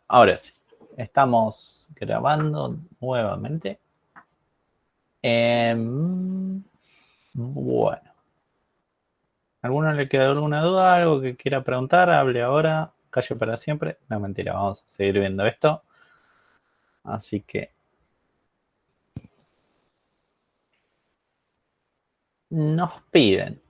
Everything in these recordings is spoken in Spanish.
Ahora sí, estamos grabando nuevamente. Bueno, ¿alguno le queda alguna duda? ¿Algo que quiera preguntar? Hable ahora, calle para siempre. No, mentira, vamos a seguir viendo esto. Así que nos piden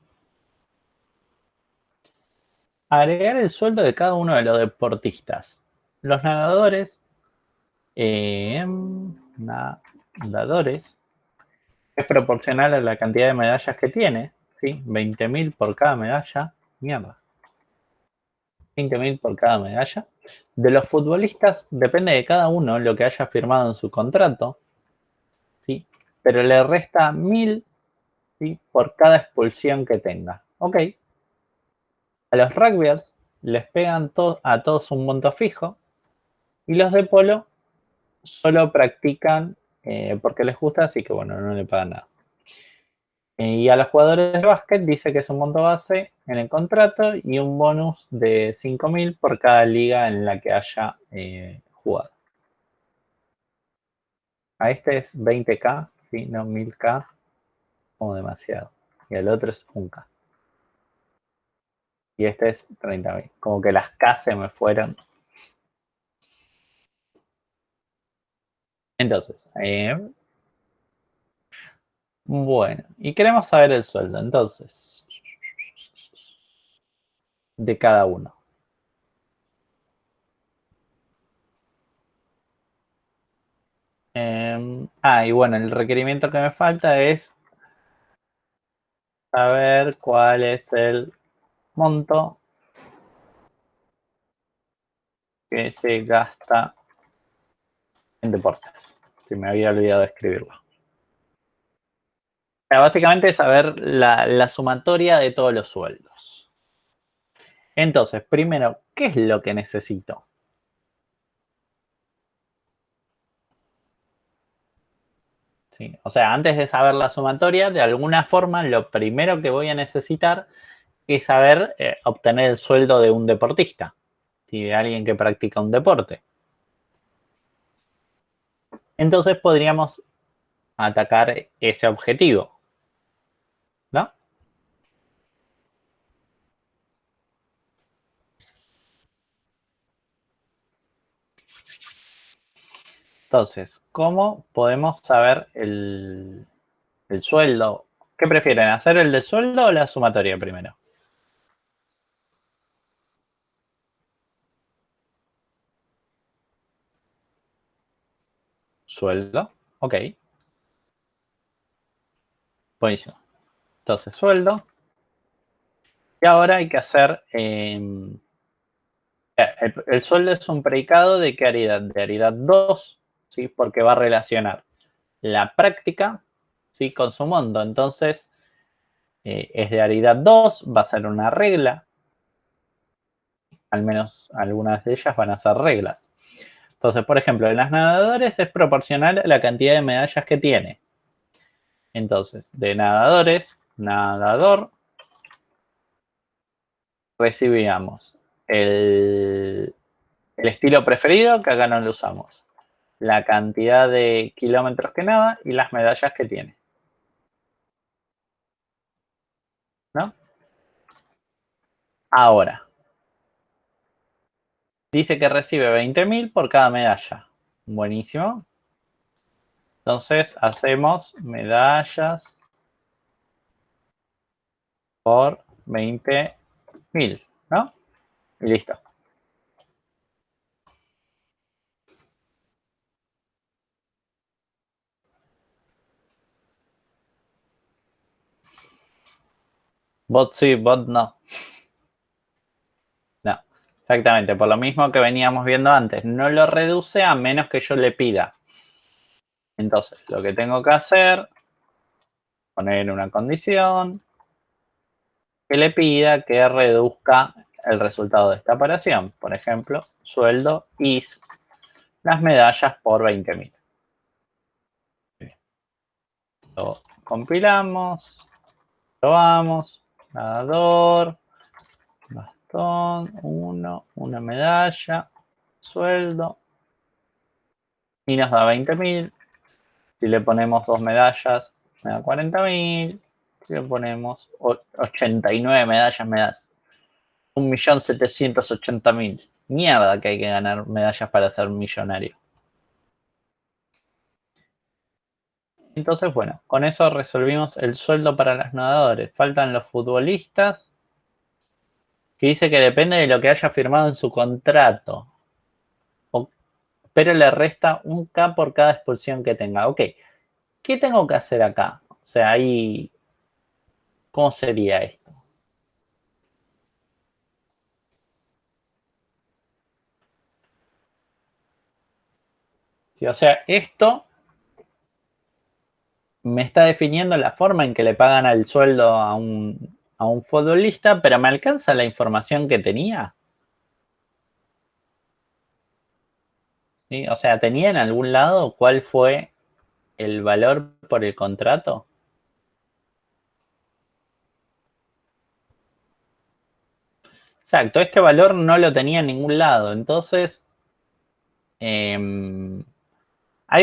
agregar el sueldo de cada uno de los deportistas. Los nadadores es proporcional a la cantidad de medallas que tiene, ¿sí? 20.000 por cada medalla. Mierda. 20.000 por cada medalla. De los futbolistas depende de cada uno lo que haya firmado en su contrato, ¿sí? Pero le resta 1.000, ¿sí? Por cada expulsión que tenga. Ok. A los rugbyers les pegan a todos un monto fijo y los de polo solo practican porque les gusta, así que bueno, no le pagan nada. Y a los jugadores de básquet dice que es un monto base en el contrato y un bonus de 5.000 por cada liga en la que haya jugado. A este es 20K, sí, no 1.000K, como demasiado. Y el otro es 1K. Y este es 30.000. Como que las K se me fueron. Entonces, bueno, y queremos saber el sueldo, entonces, de cada uno. Y bueno, el requerimiento que me falta es saber cuál es el monto que se gasta en deportes. Si me había olvidado de escribirlo. O sea, básicamente es saber la sumatoria de todos los sueldos. Entonces, primero, ¿qué es lo que necesito? ¿Sí? O sea, antes de saber la sumatoria, de alguna forma, lo primero que voy a necesitar es saber obtener el sueldo de un deportista, ¿sí? De alguien que practica un deporte. Entonces podríamos atacar ese objetivo, ¿no? Entonces, ¿cómo podemos saber el sueldo? ¿Qué prefieren, hacer el de sueldo o la sumatoria primero? Sueldo, ok, buenísimo. Entonces, sueldo. Y ahora hay que hacer, el sueldo es un predicado de qué aridad, de aridad 2, ¿sí? Porque va a relacionar la práctica, ¿sí? Con su monto. Entonces, es de aridad 2, va a ser una regla, al menos algunas de ellas van a ser reglas. Entonces, por ejemplo, en las nadadores es proporcional a la cantidad de medallas que tiene. Entonces, de nadadores, nadador, recibíamos el estilo preferido, que acá no lo usamos, la cantidad de kilómetros que nada y las medallas que tiene, ¿no? Ahora, dice que recibe 20.000 por cada medalla. Buenísimo. Entonces hacemos medallas por 20.000, ¿no? Y listo. Bot sí, bot no. No, exactamente, por lo mismo que veníamos viendo antes. No lo reduce a menos que yo le pida. Entonces, lo que tengo que hacer, poner una condición que le pida que reduzca el resultado de esta operación. Por ejemplo, sueldo is las medallas por 20.000. Lo compilamos, probamos, nadador, bastón, una medalla, sueldo, y nos da 20.000. Si le ponemos 2 medallas, me da 40.000. Si le ponemos 89 medallas, me da 1.780.000. Mierda que hay que ganar medallas para ser millonario. Entonces, bueno, con eso resolvimos el sueldo para los nadadores. Faltan los futbolistas, que dice que depende de lo que haya firmado en su contrato. Pero le resta un K por cada expulsión que tenga. Ok, ¿qué tengo que hacer acá? O sea, ahí, ¿cómo sería esto? Sí, o sea, esto me está definiendo la forma en que le pagan el sueldo a un futbolista, pero ¿me alcanza la información que tenía? ¿Sí? O sea, ¿tenía en algún lado cuál fue el valor por el contrato? Exacto, este valor no lo tenía en ningún lado. Entonces, hay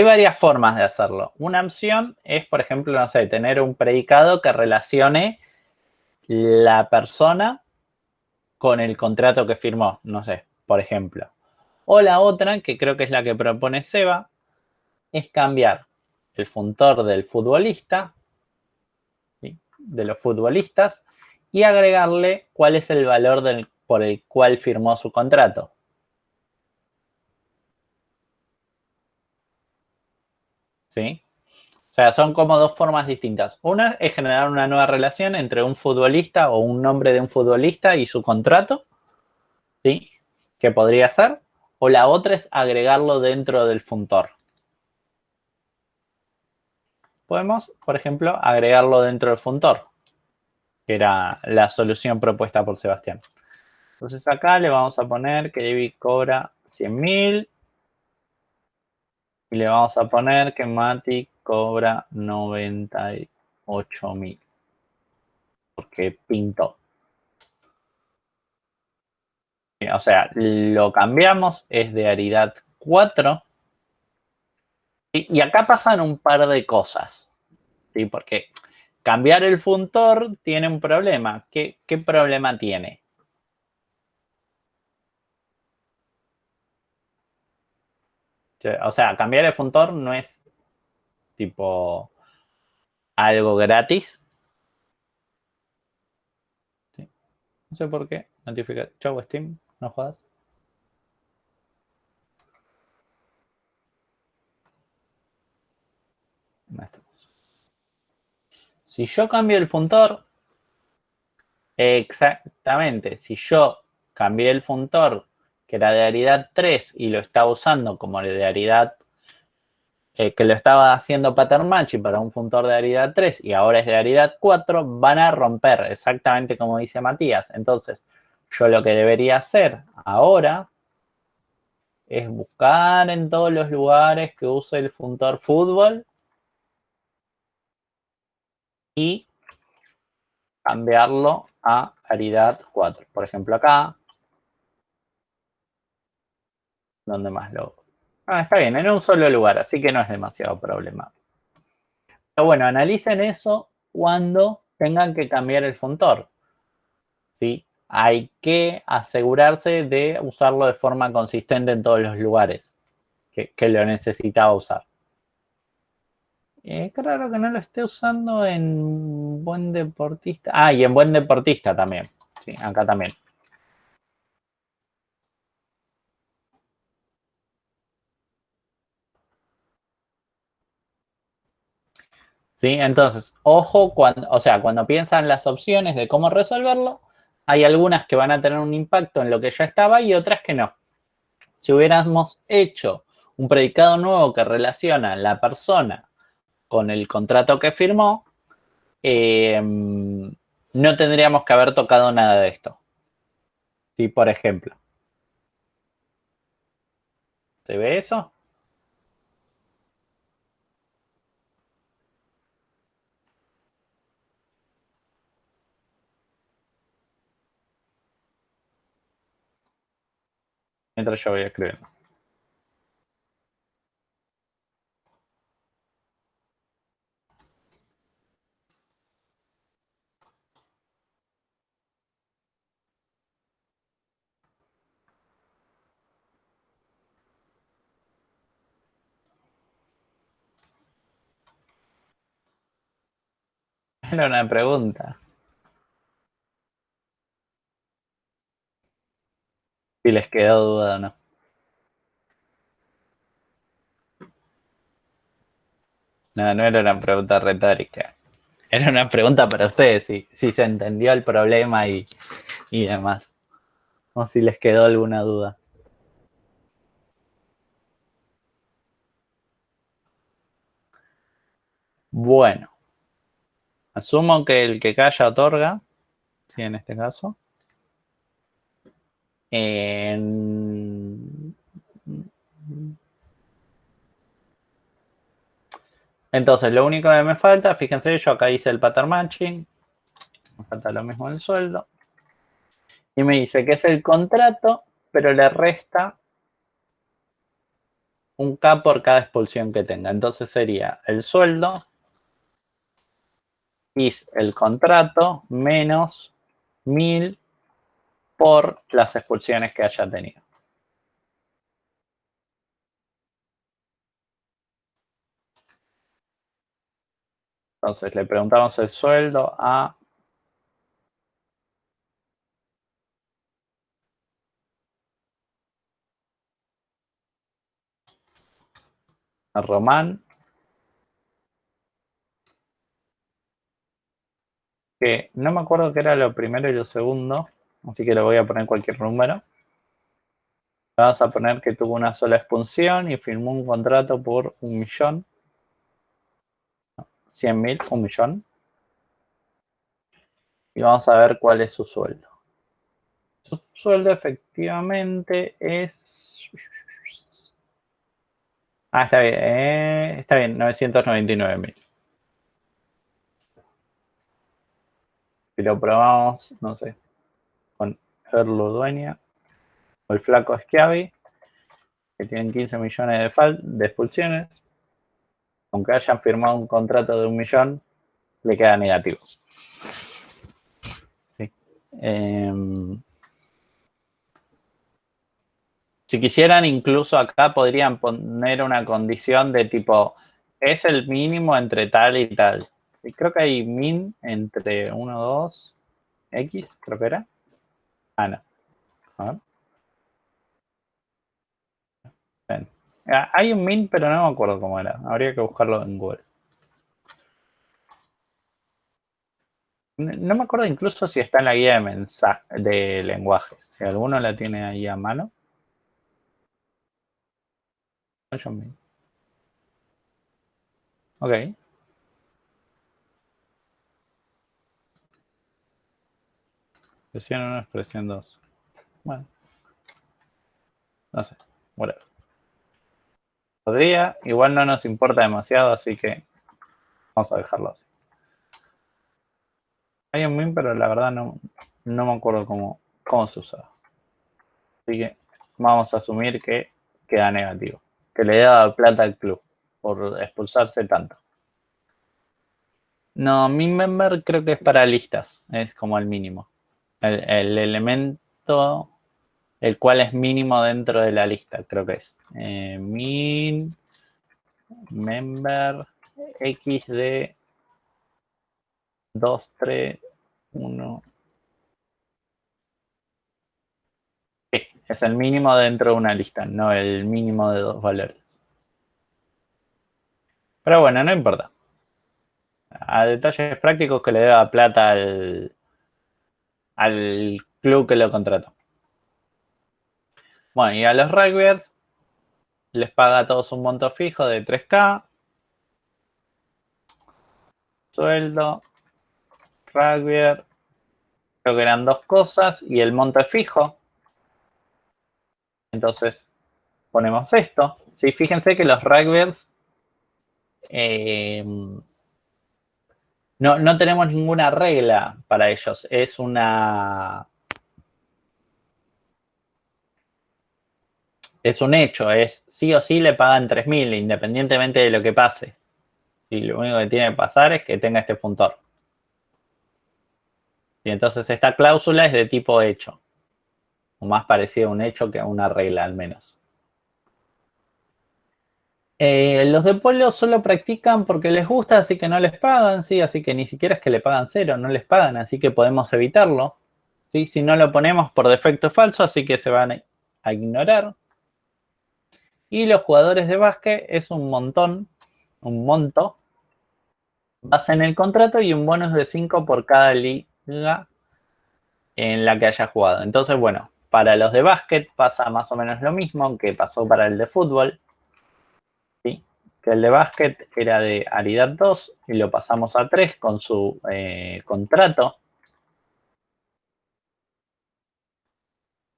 varias formas de hacerlo. Una opción es, por ejemplo, no sé, tener un predicado que relacione la persona con el contrato que firmó, no sé, por ejemplo. O la otra, que creo que es la que propone Seba, es cambiar el funtor del futbolista, ¿sí?, de los futbolistas, y agregarle cuál es el valor por el cual firmó su contrato. ¿Sí? O sea, son como dos formas distintas. Una es generar una nueva relación entre un futbolista o un nombre de un futbolista y su contrato, ¿sí?, que podría ser. O la otra es agregarlo dentro del funtor. Podemos, por ejemplo, agregarlo dentro del funtor, que era la solución propuesta por Sebastián. Entonces acá le vamos a poner que David cobra 100.000 y le vamos a poner que Mati cobra 98.000, porque pintó. O sea, lo cambiamos, es de Aridad 4. Y acá pasan un par de cosas, ¿sí? Porque cambiar el funtor tiene un problema. ¿Qué problema tiene? O sea, cambiar el funtor no es tipo algo gratis. ¿Sí? No sé por qué. Notifica. Chau, Steam. No jodas. No estamos. Si yo cambio el funtor, exactamente, si yo cambié el funtor que era de Aridad 3 y lo estaba usando como de Aridad, que lo estaba haciendo pattern matching para un funtor de Aridad 3 y ahora es de Aridad 4, van a romper, exactamente como dice Matías. Entonces, yo lo que debería hacer ahora es buscar en todos los lugares que use el funtor fútbol y cambiarlo a Aridad 4. Por ejemplo, acá, donde más lo... está bien, en un solo lugar, así que no es demasiado problema. Pero bueno, analicen eso cuando tengan que cambiar el funtor, ¿sí? Hay que asegurarse de usarlo de forma consistente en todos los lugares que lo necesitaba usar. Qué raro que no lo esté usando en Buen Deportista. Ah, y en Buen Deportista también. Sí, acá también. ¿Sí? Entonces, ojo, cuando piensan las opciones de cómo resolverlo, hay algunas que van a tener un impacto en lo que ya estaba y otras que no. Si hubiéramos hecho un predicado nuevo que relaciona la persona con el contrato que firmó, no tendríamos que haber tocado nada de esto. ¿Sí? Por ejemplo. ¿Se ve eso? mientras yo voy escribiendo. Era una pregunta. Si les quedó duda o no. No, no era una pregunta retórica. Era una pregunta para ustedes, si se entendió el problema y demás. O si les quedó alguna duda. Bueno, asumo que el que calla otorga, sí, en este caso. Entonces, lo único que me falta, fíjense, yo acá hice el pattern matching, me falta lo mismo el sueldo, y me dice que es el contrato, pero le resta un K por cada expulsión que tenga. Entonces sería el sueldo is el contrato menos 1000 por las expulsiones que haya tenido. Entonces le preguntamos el sueldo a Román, que no me acuerdo qué era lo primero y lo segundo, así que le voy a poner cualquier número. Vamos a poner que tuvo una sola expulsión y firmó un contrato por 1.000.000, 100.000, 1.000.000. Y vamos a ver cuál es su sueldo. Su sueldo efectivamente es... está bien, 999.000. Si lo probamos, no sé, con Ferlo Dueña o el Flaco Schiavi, que tienen 15 millones de expulsiones, aunque hayan firmado un contrato de 1.000.000, le queda negativo. ¿Sí? Si quisieran, incluso acá podrían poner una condición de tipo, es el mínimo entre tal y tal. Y creo que hay min entre 1, 2, X, creo que era. Ah, no. A ver. Ven. Hay un min, pero no me acuerdo cómo era. Habría que buscarlo en Google. No me acuerdo incluso si está en la guía de mensaje, de lenguajes. Si alguno la tiene ahí a mano. Ok. Expresión 1, expresión 2. Bueno, no sé. Whatever. Podría, igual no nos importa demasiado, así que vamos a dejarlo así. Hay un min, pero la verdad no me acuerdo cómo se usaba. Así que vamos a asumir que queda negativo. Que le da plata al club por expulsarse tanto. No, min member creo que es para listas. Es como el mínimo. El elemento el cual es mínimo dentro de la lista, creo que es. Min member x de 2, 3, 1. Sí, es el mínimo dentro de una lista, no el mínimo de 2 valores. Pero bueno, no importa. A detalles prácticos que le deba plata al club que lo contrató. Bueno, y a los rugbyers les paga a todos un monto fijo de 3K. Sueldo, rugbyer, creo que eran dos cosas, y el monto es fijo. Entonces ponemos esto. ¿Sí? Fíjense que los rugbyers no tenemos ninguna regla para ellos. Es una... Es un hecho, es sí o sí le pagan 3.000, independientemente de lo que pase. Y lo único que tiene que pasar es que tenga este funtor. Y entonces esta cláusula es de tipo hecho. O más parecido a un hecho que a una regla, al menos. Los de polo solo practican porque les gusta, así que no les pagan, ¿sí? Así que ni siquiera es que le pagan cero, no les pagan, así que podemos evitarlo. ¿Sí? Si no lo ponemos por defecto falso, así que se van a ignorar. Y los jugadores de básquet es un montón, un monto, base en el contrato y un bonus de 5 por cada liga en la que haya jugado. Entonces, bueno, para los de básquet pasa más o menos lo mismo que pasó para el de fútbol, ¿sí? Que el de básquet era de Aridad 2 y lo pasamos a 3 con su contrato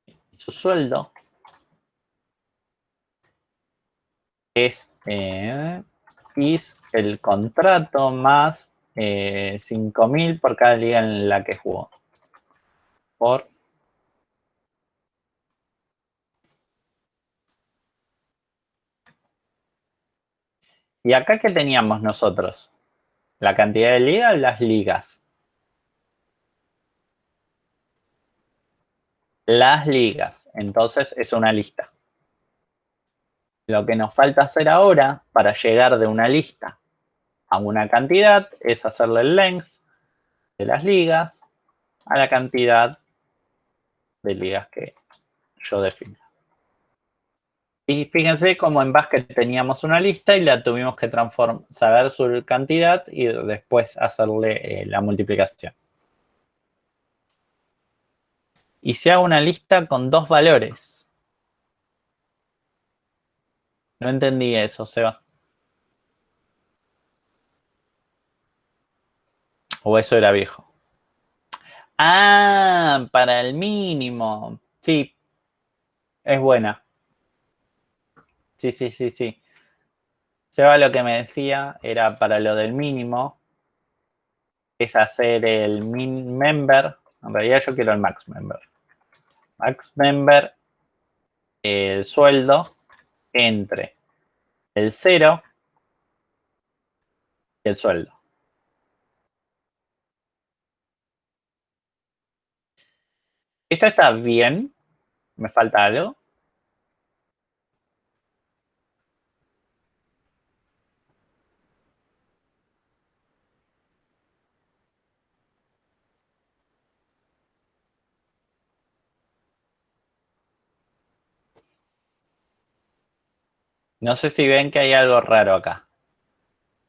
y su sueldo. Es el contrato más 5.000 por cada liga en la que jugó. Por ¿Y acá qué teníamos nosotros? ¿La cantidad de ligas o las ligas? Las ligas. Entonces es una lista. Lo que nos falta hacer ahora para llegar de una lista a una cantidad es hacerle el length de las ligas a la cantidad de ligas que yo defino. Y fíjense cómo en básquet teníamos una lista y la tuvimos que saber su cantidad y después hacerle la multiplicación. Y si hago una lista con dos valores. No entendí eso, Seba. O eso era viejo. Ah, para el mínimo. Sí, es buena. Sí, sí, sí, sí. Seba lo que me decía era para lo del mínimo, es hacer el min member. En realidad yo quiero el max member. Max member, el sueldo entre el 0 y el sueldo. Esto está bien. ¿Me falta algo? No sé si ven que hay algo raro acá.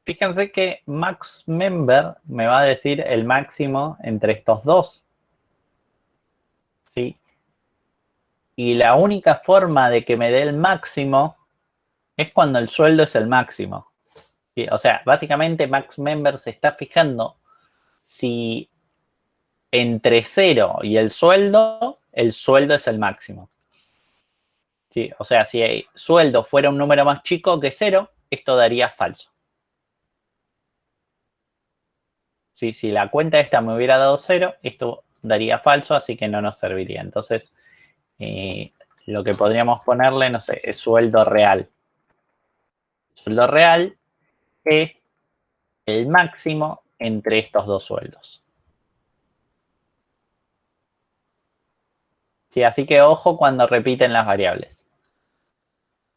Fíjense que max member me va a decir el máximo entre estos dos. ¿Sí? Y la única forma de que me dé el máximo es cuando el sueldo es el máximo. ¿Sí? O sea, básicamente max member se está fijando si entre 0 y el sueldo es el máximo. ¿Sí? O sea, si el sueldo fuera un número más chico que 0, esto daría falso. ¿Sí? Si la cuenta esta me hubiera dado 0, esto daría falso, así que no nos serviría. Entonces, lo que podríamos ponerle, no sé, es sueldo real. Sueldo real es el máximo entre estos dos sueldos. Sí, así que ojo cuando repiten las variables.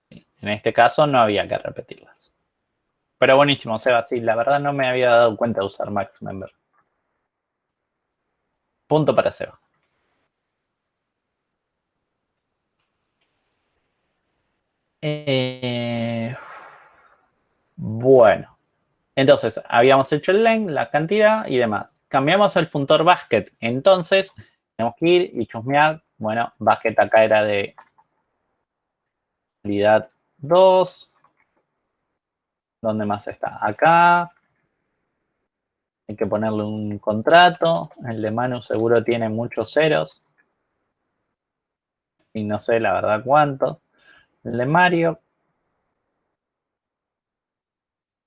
En este caso no había que repetirlas. Pero buenísimo, Seba, sí, la verdad no me había dado cuenta de usar max member. Punto para Seba. Bueno, entonces habíamos hecho el length, la cantidad y demás. Cambiamos el funtor basket, entonces tenemos que ir y chusmear. Bueno, basket acá era de calidad 2. ¿Dónde más está? Acá. Hay que ponerle un contrato. El de Manu seguro tiene muchos ceros. Y no sé la verdad cuánto. El de Mario,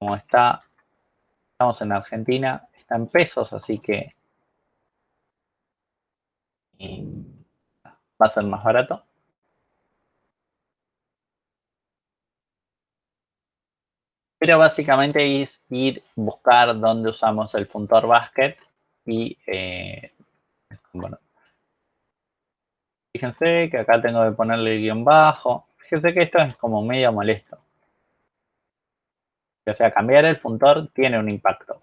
como está, estamos en Argentina, está en pesos, así que va a ser más barato. Pero básicamente es ir buscar dónde usamos el funtor basket y bueno, fíjense que acá tengo que ponerle el guión bajo. Fíjense que esto es como medio molesto. O sea, cambiar el funtor tiene un impacto.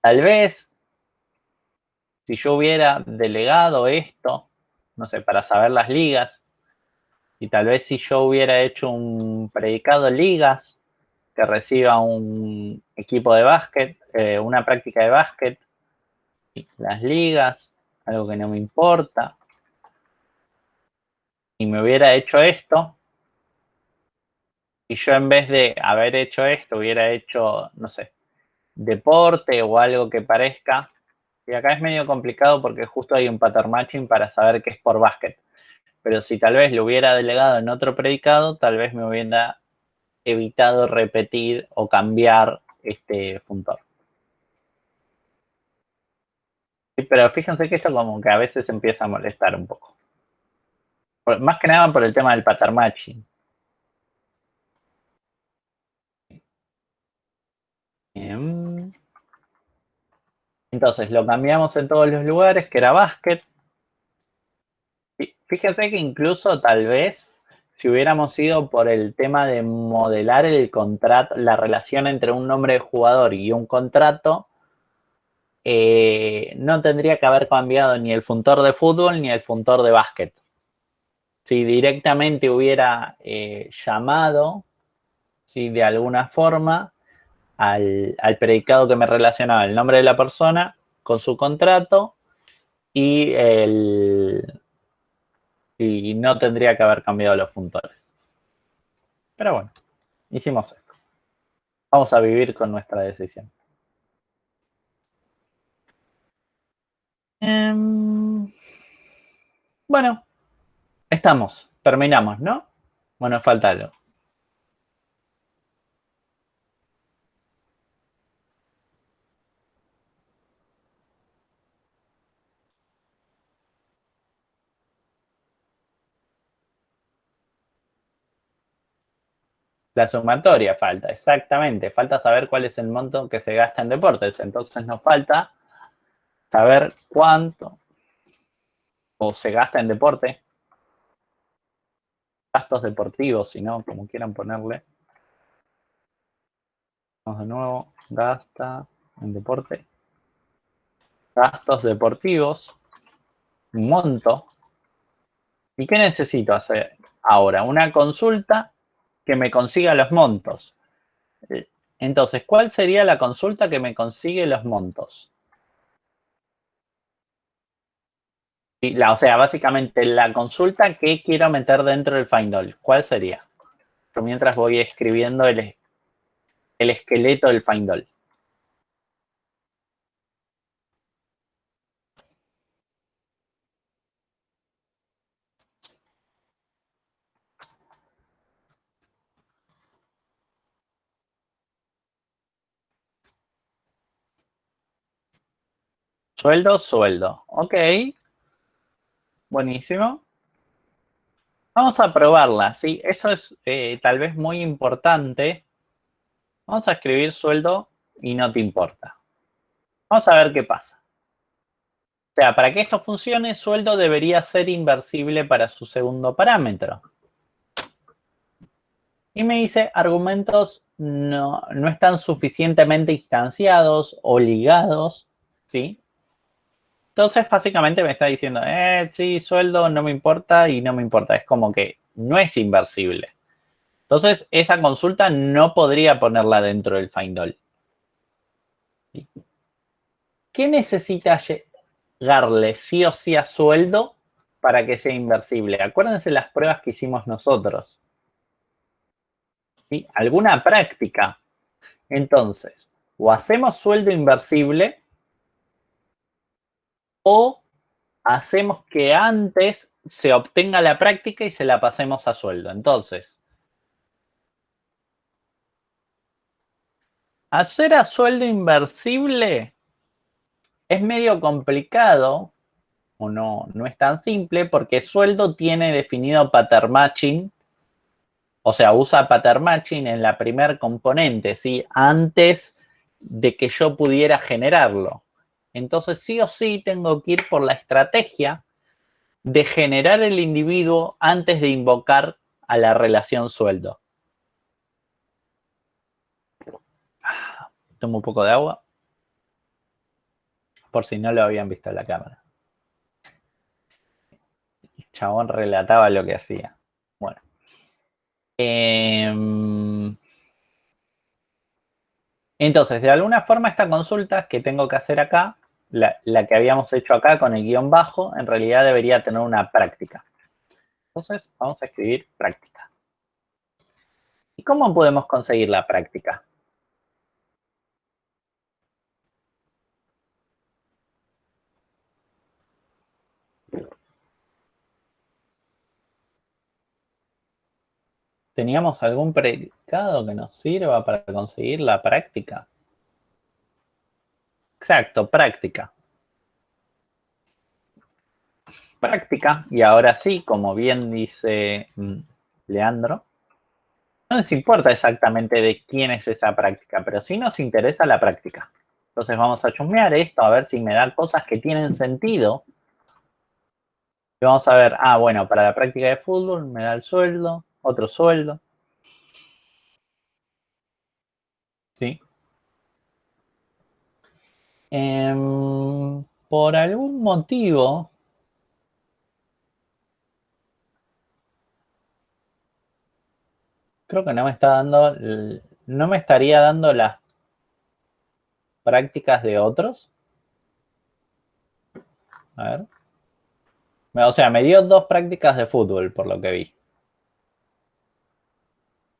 Tal vez, si yo hubiera delegado esto, no sé, para saber las ligas, y tal vez si yo hubiera hecho un predicado ligas que reciba un equipo de básquet, una práctica de básquet, las ligas, algo que no me importa, y me hubiera hecho esto, y yo en vez de haber hecho esto, hubiera hecho, no sé, deporte o algo que parezca, y acá es medio complicado porque justo hay un pattern matching para saber qué es por básquet, pero si tal vez lo hubiera delegado en otro predicado, tal vez me hubiera evitado repetir o cambiar este funtor. Sí, pero fíjense que esto como que a veces empieza a molestar un poco. Más que nada por el tema del pattern matching. Bien. Entonces lo cambiamos en todos los lugares, que era básquet. Fíjense que incluso tal vez si hubiéramos ido por el tema de modelar el contrato, la relación entre un nombre de jugador y un contrato, no tendría que haber cambiado ni el funtor de fútbol ni el funtor de básquet. Si directamente hubiera llamado, si de alguna forma, al predicado que me relacionaba el nombre de la persona con su contrato y no tendría que haber cambiado los funtores. Pero bueno, hicimos esto. Vamos a vivir con nuestra decisión. Bueno, estamos. Terminamos, ¿no? Bueno, falta algo. La sumatoria falta, exactamente. Falta saber cuál es el monto que se gasta en deportes. Entonces nos falta saber cuánto o se gasta en deporte, gastos deportivos, si no, como quieran ponerle. Vamos de nuevo, gasta en deporte, gastos deportivos, monto. ¿Y qué necesito hacer ahora? Una consulta que me consiga los montos. Entonces, ¿cuál sería la consulta que me consigue los montos? O sea, básicamente la consulta que quiero meter dentro del find all. ¿Cuál sería? Yo mientras voy escribiendo el esqueleto del find all. Sueldo, sueldo. Ok, buenísimo. Vamos a probarla, ¿sí? Eso es tal vez muy importante. Vamos a escribir sueldo y no te importa. Vamos a ver qué pasa. O sea, para que esto funcione, sueldo debería ser inversible para su segundo parámetro. Y me dice, argumentos no están suficientemente instanciados o ligados, ¿sí? Entonces, básicamente me está diciendo, sí, sueldo no me importa y no me importa. Es como que no es inversible. Entonces, esa consulta no podría ponerla dentro del find all. ¿Sí? ¿Qué necesita llegarle sí o sí a sueldo para que sea inversible? Acuérdense las pruebas que hicimos nosotros. ¿Sí? Alguna práctica. Entonces, o hacemos sueldo inversible o hacemos que antes se obtenga la práctica y se la pasemos a sueldo. Entonces, hacer a sueldo inversible es medio complicado o no es tan simple porque sueldo tiene definido pattern matching O sea, usa pattern matching en la primer componente, ¿sí? Antes de que yo pudiera generarlo. Entonces, sí o sí tengo que ir por la estrategia de generar el individuo antes de invocar a la relación sueldo. Tomo un poco de agua, por si no lo habían visto en la cámara. El chabón relataba lo que hacía. Bueno. Entonces, de alguna forma, esta consulta que tengo que hacer acá, la que habíamos hecho acá con el guión bajo, en realidad debería tener una práctica. Entonces, vamos a escribir práctica. ¿Y cómo podemos conseguir la práctica? ¿Teníamos algún predicado que nos sirva para conseguir la práctica? Exacto, práctica. Práctica, y ahora sí, como bien dice Leandro, no nos importa exactamente de quién es esa práctica, pero sí nos interesa la práctica. Entonces vamos a chusmear esto, a ver si me da cosas que tienen sentido. Y vamos a ver, bueno, para la práctica de fútbol me da el sueldo, otro sueldo. ¿Sí? Por algún motivo, creo que no me está dando, no me estaría dando las prácticas de otros. A ver. O sea, me dio 2 prácticas de fútbol, por lo que vi.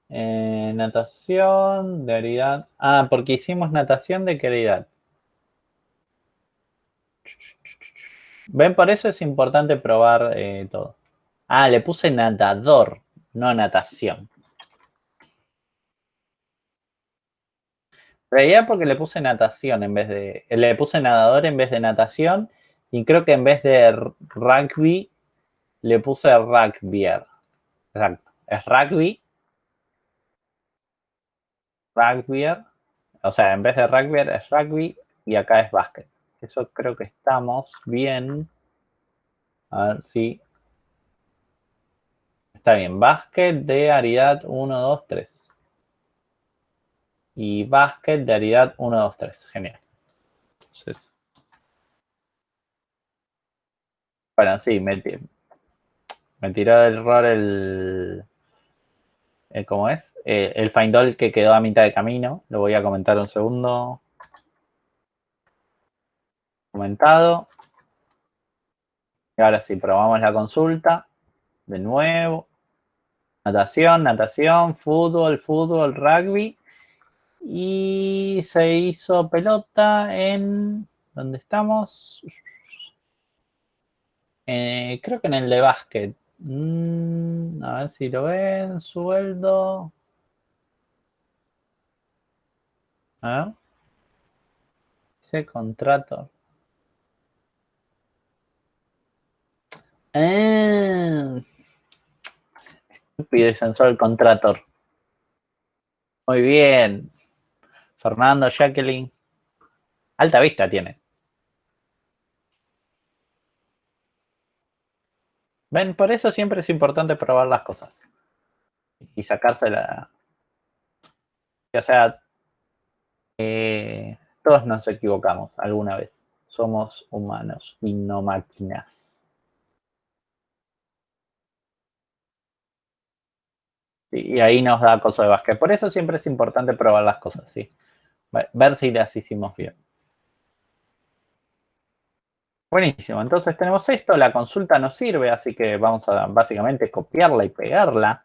Natación, de Aridad. Porque hicimos natación de Caridad. ¿Ven? Por eso es importante probar todo. Le puse nadador, no natación. En realidad porque le puse natación en vez de... Le puse nadador en vez de natación. Y creo que en vez de rugby, le puse rugbyer. Exacto. Es rugby. Rugbyer. O sea, en vez de rugbyer es rugby. Y acá es básquet. Eso creo que estamos bien. A ver si... Está bien. Básquet de Aridad 1, 2, 3. Y básquet de Aridad 1, 2, 3. Genial. Entonces, bueno, sí, me tiró el error ¿cómo es? El find all que quedó a mitad de camino. Lo voy a comentar un segundo. Comentado. Y ahora sí, probamos la consulta. De nuevo. Natación, natación, fútbol, fútbol, rugby. Y se hizo pelota en... ¿Dónde estamos? Creo que en el de básquet. A ver si lo ven. Sueldo. A ver. Dice contrato. Estúpido y sensual contrator. Muy bien. Fernando, Jacqueline. Alta vista tiene. Ven, por eso siempre es importante probar las cosas. Y sacársela. O sea, todos nos equivocamos alguna vez. Somos humanos y no máquinas. Y ahí nos da cosa de básquet. Por eso siempre es importante probar las cosas, ¿sí? Ver si las hicimos bien. Buenísimo. Entonces tenemos esto. La consulta nos sirve, así que vamos a básicamente copiarla y pegarla.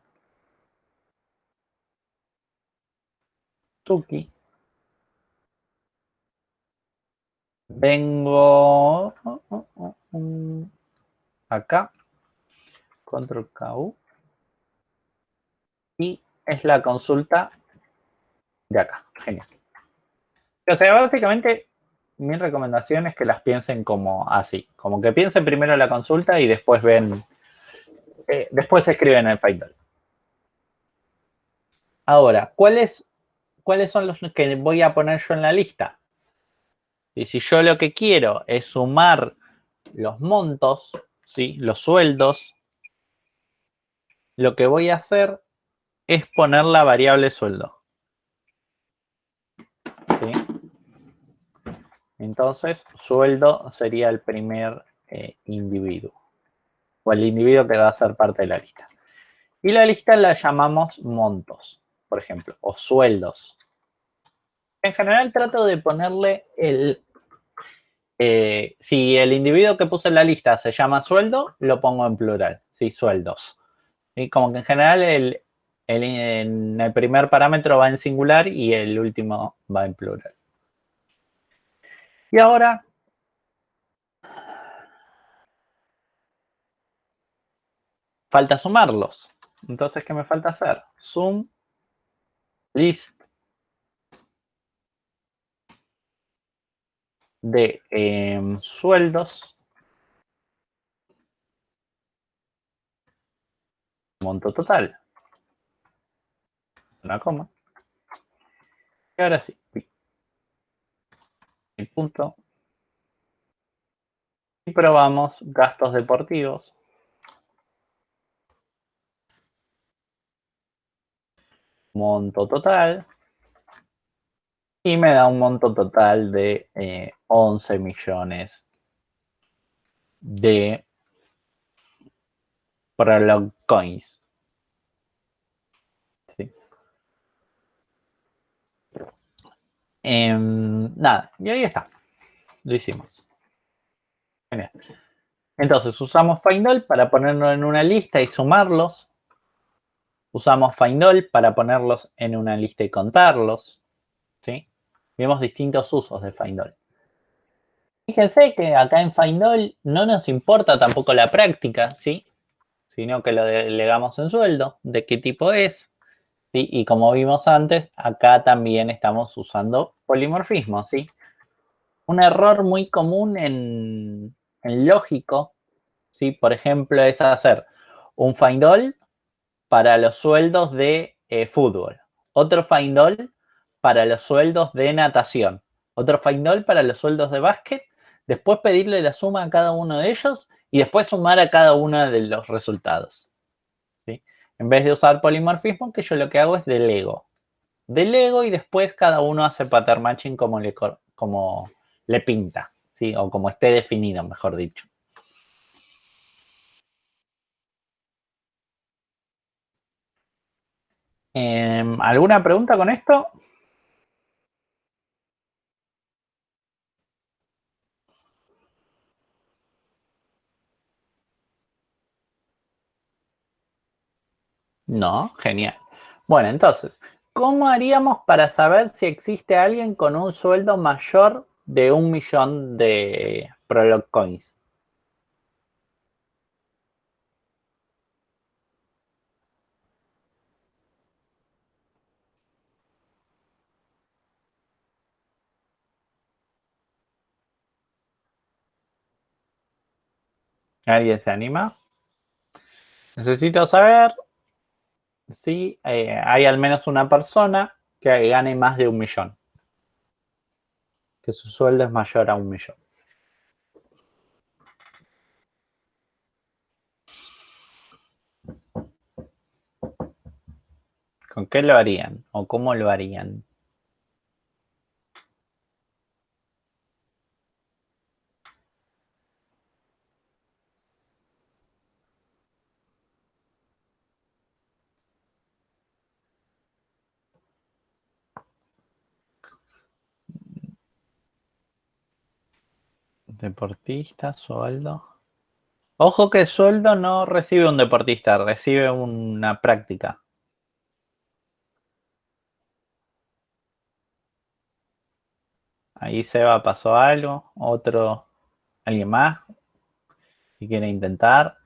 Tuki. Vengo acá. Control K, y es la consulta de acá. Genial. O sea, básicamente mi recomendación es que las piensen como así, como que piensen primero la consulta y después ven, después escriben el Python. Ahora, ¿cuáles son los que voy a poner yo en la lista? Y si yo lo que quiero es sumar los montos, ¿sí? Los sueldos, lo que voy a hacer es poner la variable sueldo. ¿Sí? Entonces, sueldo sería el primer individuo, o el individuo que va a ser parte de la lista. Y la lista la llamamos montos, por ejemplo, o sueldos. En general trato de ponerle si el individuo que puse en la lista se llama sueldo, lo pongo en plural, sí, sueldos. Y como que en general en el primer parámetro va en singular y el último va en plural. Y ahora falta sumarlos. Entonces, ¿qué me falta hacer? Sum list de sueldos, monto total, una coma. Y ahora sí, el punto. Y probamos gastos deportivos. Monto total. Y me da un monto total de 11 millones de Prolog Coins. ¿Sí? Nada, y ahí está. Lo hicimos. Genial. Entonces usamos Findall para ponerlo en una lista y sumarlos. Usamos Findall para ponerlos en una lista y contarlos. ¿Sí? Vemos distintos usos de Findall. Fíjense que acá en Findall no nos importa tampoco la práctica, ¿sí? Sino que lo delegamos en sueldo, de qué tipo es. ¿Sí? Y como vimos antes, acá también estamos usando polimorfismo, ¿sí? Un error muy común en lógico, ¿sí? Por ejemplo, es hacer un find all para los sueldos de fútbol, otro find all para los sueldos de natación, otro find all para los sueldos de básquet, después pedirle la suma a cada uno de ellos y después sumar a cada uno de los resultados. ¿Sí? En vez de usar polimorfismo, que yo lo que hago es delego. Delego y después cada uno hace pattern matching como le pinta, ¿sí? O como esté definido, mejor dicho. ¿Alguna pregunta con esto? No, genial. Bueno, entonces, ¿cómo haríamos para saber si existe alguien con un sueldo mayor de 1 millón de Prolog Coins? ¿Alguien se anima? Necesito saber si hay al menos una persona que gane más de 1 millón, que su sueldo es mayor a 1 millón. ¿Con qué lo harían? ¿O cómo lo harían? Deportista, sueldo. Ojo que sueldo no recibe un deportista, recibe una práctica. Ahí Seba pasó algo, otro, alguien más, si quiere intentar.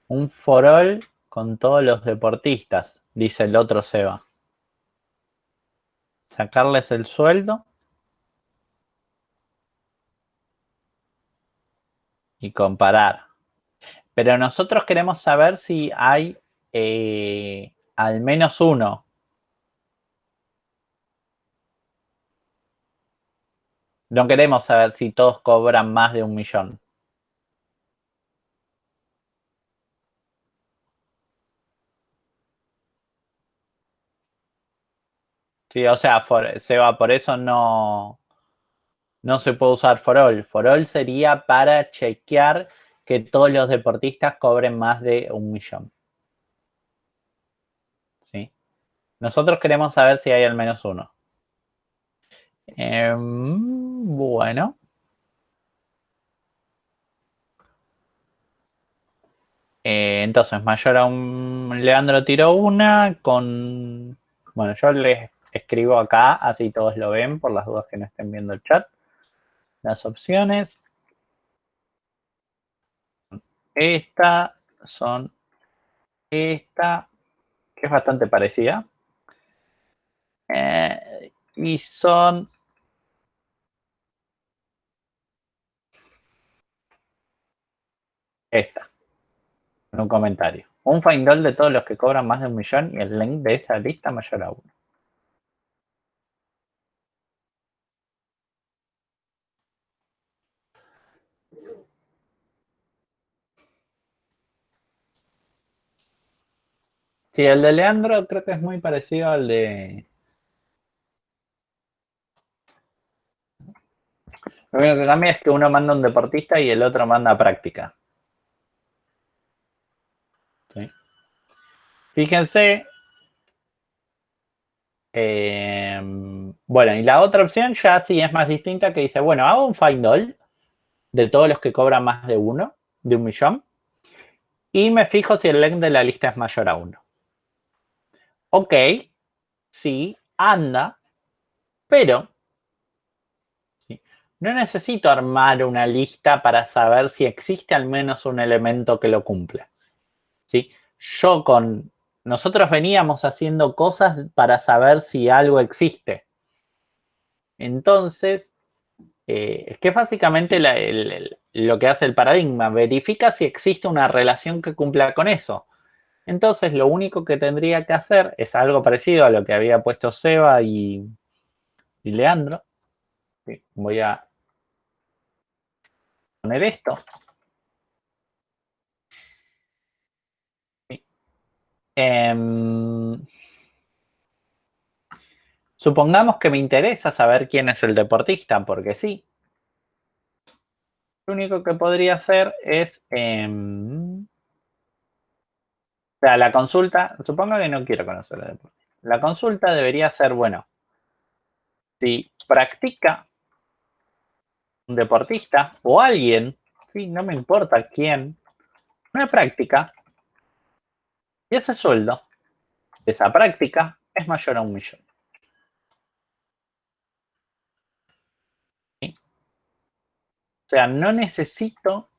Un forol con todos los deportistas, dice el otro Seba. Sacarles el sueldo y comparar. Pero nosotros queremos saber si hay al menos uno. No queremos saber si todos cobran más de 1.000.000. Sí, o sea, Seba, por eso no se puede usar for all. For all sería para chequear que todos los deportistas cobren más de 1.000.000. ¿Sí? Nosotros queremos saber si hay al menos uno. Bueno. Entonces, mayor a un... Leandro tiró una con... Bueno, yo les escribo acá, así todos lo ven, por las dudas que no estén viendo el chat. Las opciones. Esta son esta, que es bastante parecida. Y son esta, en un comentario. Un find all de todos los que cobran más de 1.000.000 y el link de esa lista mayor a 1. Sí, el de Leandro creo que es muy parecido al de... Lo único que cambia es que uno manda un deportista y el otro manda práctica. ¿Sí? Fíjense. Bueno, y la otra opción ya sí es más distinta, que dice, bueno, hago un find all de todos los que cobran más de 1.000.000, y me fijo si el length de la lista es mayor a 1. Ok, sí, anda, pero ¿sí? No necesito armar una lista para saber si existe al menos un elemento que lo cumple. ¿Sí? Nosotros veníamos haciendo cosas para saber si algo existe. Entonces, es que básicamente lo que hace el paradigma, verifica si existe una relación que cumpla con eso. Entonces, lo único que tendría que hacer es algo parecido a lo que había puesto Seba y Leandro. Sí, voy a poner esto. Sí. Supongamos que me interesa saber quién es el deportista, porque sí. Lo único que podría hacer es... o sea, la consulta, supongo que no quiero conocer el deportista. La consulta debería ser, bueno, si practica un deportista o alguien, sí, no me importa quién, una práctica, y ese sueldo de esa práctica es mayor a 1.000.000. ¿Sí? O sea, no necesito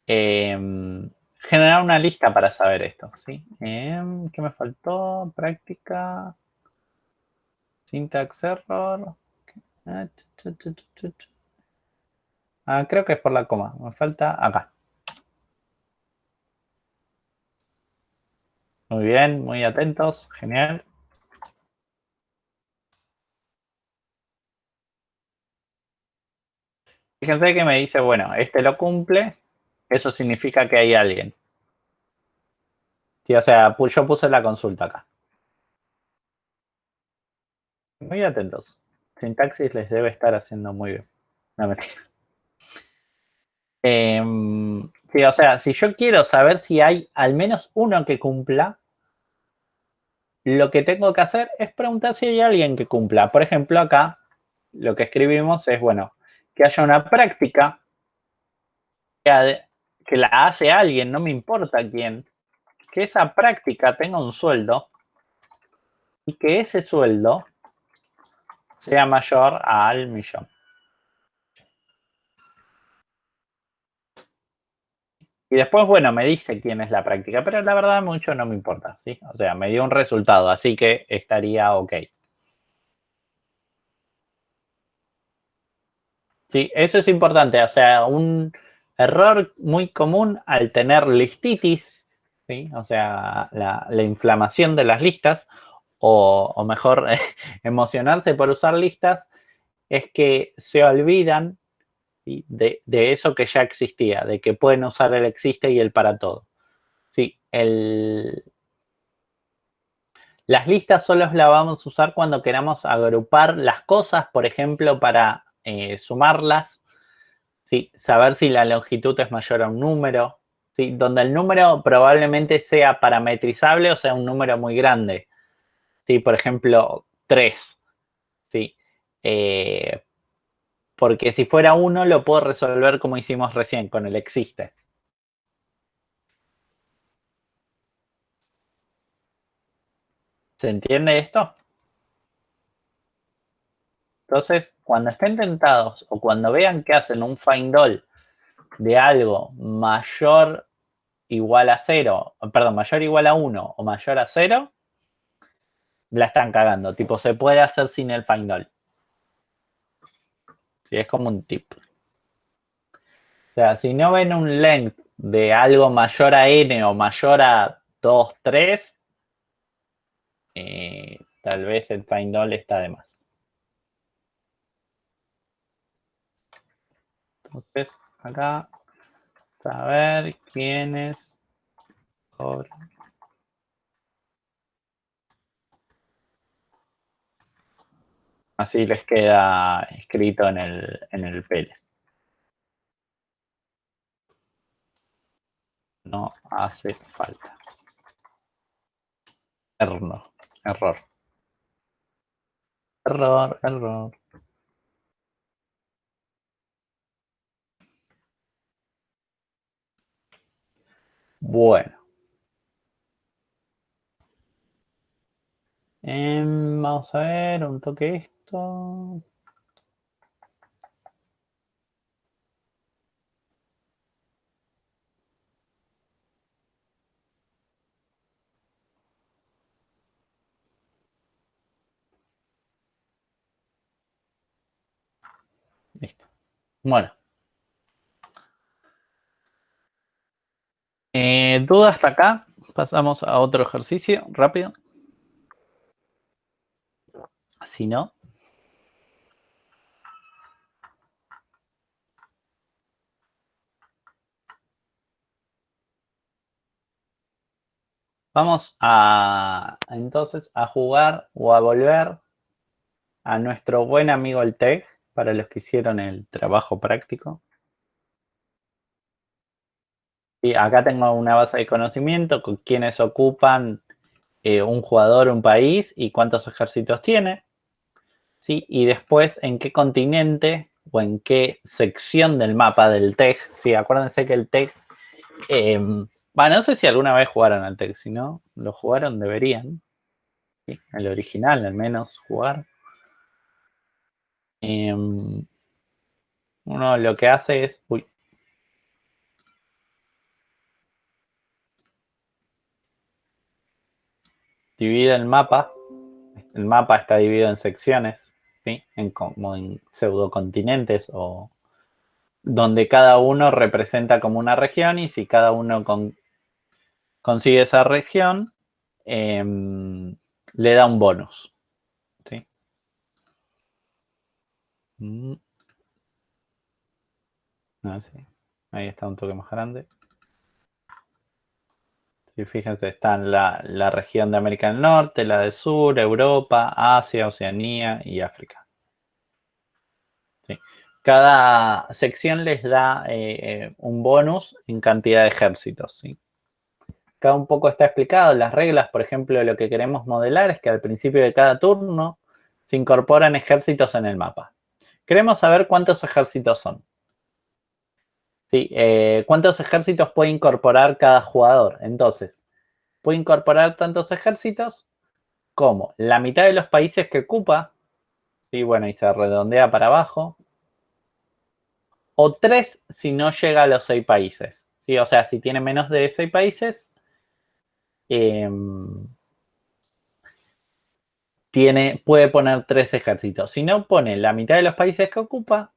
generar una lista para saber esto. ¿Sí? ¿Qué me faltó? Práctica, syntax error. Creo que es por la coma. Me falta acá. Muy bien, muy atentos. Genial. Fíjense que me dice, bueno, este lo cumple. Eso significa que hay alguien. Sí, o sea, yo puse la consulta acá. Muy atentos. Sintaxis les debe estar haciendo muy bien. No, mentira. Sí, o sea, si yo quiero saber si hay al menos uno que cumpla, lo que tengo que hacer es preguntar si hay alguien que cumpla. Por ejemplo, acá lo que escribimos es, bueno, que haya una práctica que la hace alguien, no me importa quién, que esa práctica tenga un sueldo y que ese sueldo sea mayor al 1.000.000. Y después, bueno, me dice quién es la práctica, pero la verdad mucho no me importa, ¿sí? O sea, me dio un resultado, así que estaría ok. Sí, eso es importante, o sea, Error muy común al tener listitis, ¿sí? O sea, la inflamación de las listas, o mejor, emocionarse por usar listas, es que se olvidan, ¿sí? de eso que ya existía, de que pueden usar el existe y el para todo. Sí, las listas solo las vamos a usar cuando queramos agrupar las cosas, por ejemplo, para sumarlas, ¿sí? Saber si la longitud es mayor a un número, ¿sí? Donde el número probablemente sea parametrizable, o sea, un número muy grande, ¿sí? Por ejemplo, 3, ¿sí? Porque si fuera 1 lo puedo resolver como hicimos recién, con el existe. ¿Se entiende esto? Entonces, cuando estén tentados o cuando vean que hacen un find all de algo mayor igual a 0, perdón, mayor igual a 1 o mayor a 0, la están cagando. Tipo, se puede hacer sin el find all. Sí, es como un tip. O sea, si no ven un length de algo mayor a n o mayor a 2, 3, tal vez el find all está de más. Entonces, acá, saber quiénes cobran. Así les queda escrito en el pele. No hace falta. Error. Error. Error, error. Bueno. Vamos a ver, un toque esto. Listo. Bueno. ¿Duda hasta acá? Pasamos a otro ejercicio, rápido. Si no. Vamos entonces a jugar o a volver a nuestro buen amigo el TEG, para los que hicieron el trabajo práctico. Y acá tengo una base de conocimiento con quienes ocupan un jugador, un país y cuántos ejércitos tiene. ¿Sí? Y después en qué continente o en qué sección del mapa del TEG. Sí, acuérdense que el TEG, bueno, no sé si alguna vez jugaron al TEG, si no lo jugaron deberían, ¿sí? El original al menos jugar. Uno lo que hace es, divide el mapa está dividido en secciones, ¿sí? Como en pseudocontinentes, o donde cada uno representa como una región, y si cada uno consigue esa región, le da un bonus, ¿sí? No, sí. Ahí está un toque más grande. Sí, fíjense, están la región de América del Norte, la del Sur, Europa, Asia, Oceanía y África. ¿Sí? Cada sección les da un bonus en cantidad de ejércitos, ¿sí? Acá un poco está explicado las reglas. Por ejemplo, lo que queremos modelar es que al principio de cada turno se incorporan ejércitos en el mapa. Queremos saber cuántos ejércitos son. ¿Sí? ¿Cuántos ejércitos puede incorporar cada jugador? Entonces, puede incorporar tantos ejércitos como la mitad de los países que ocupa, ¿sí? Bueno, y se redondea para abajo, o 3 si no llega a los 6 países, ¿sí? O sea, si tiene menos de 6 países, puede poner 3 ejércitos. Si no, pone la mitad de los países que ocupa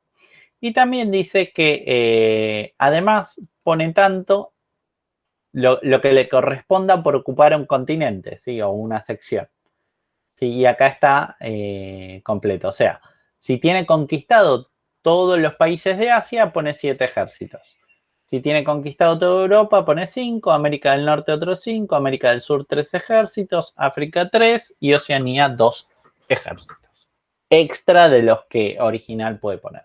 Y también dice que además ponen tanto lo que le corresponda por ocupar un continente, ¿sí? O una sección. ¿Sí? Y acá está completo. O sea, si tiene conquistado todos los países de Asia, pone 7 ejércitos. Si tiene conquistado toda Europa, pone 5, América del Norte otros 5, América del Sur 3 ejércitos, África 3 y Oceanía 2 ejércitos. Extra de los que original puede poner.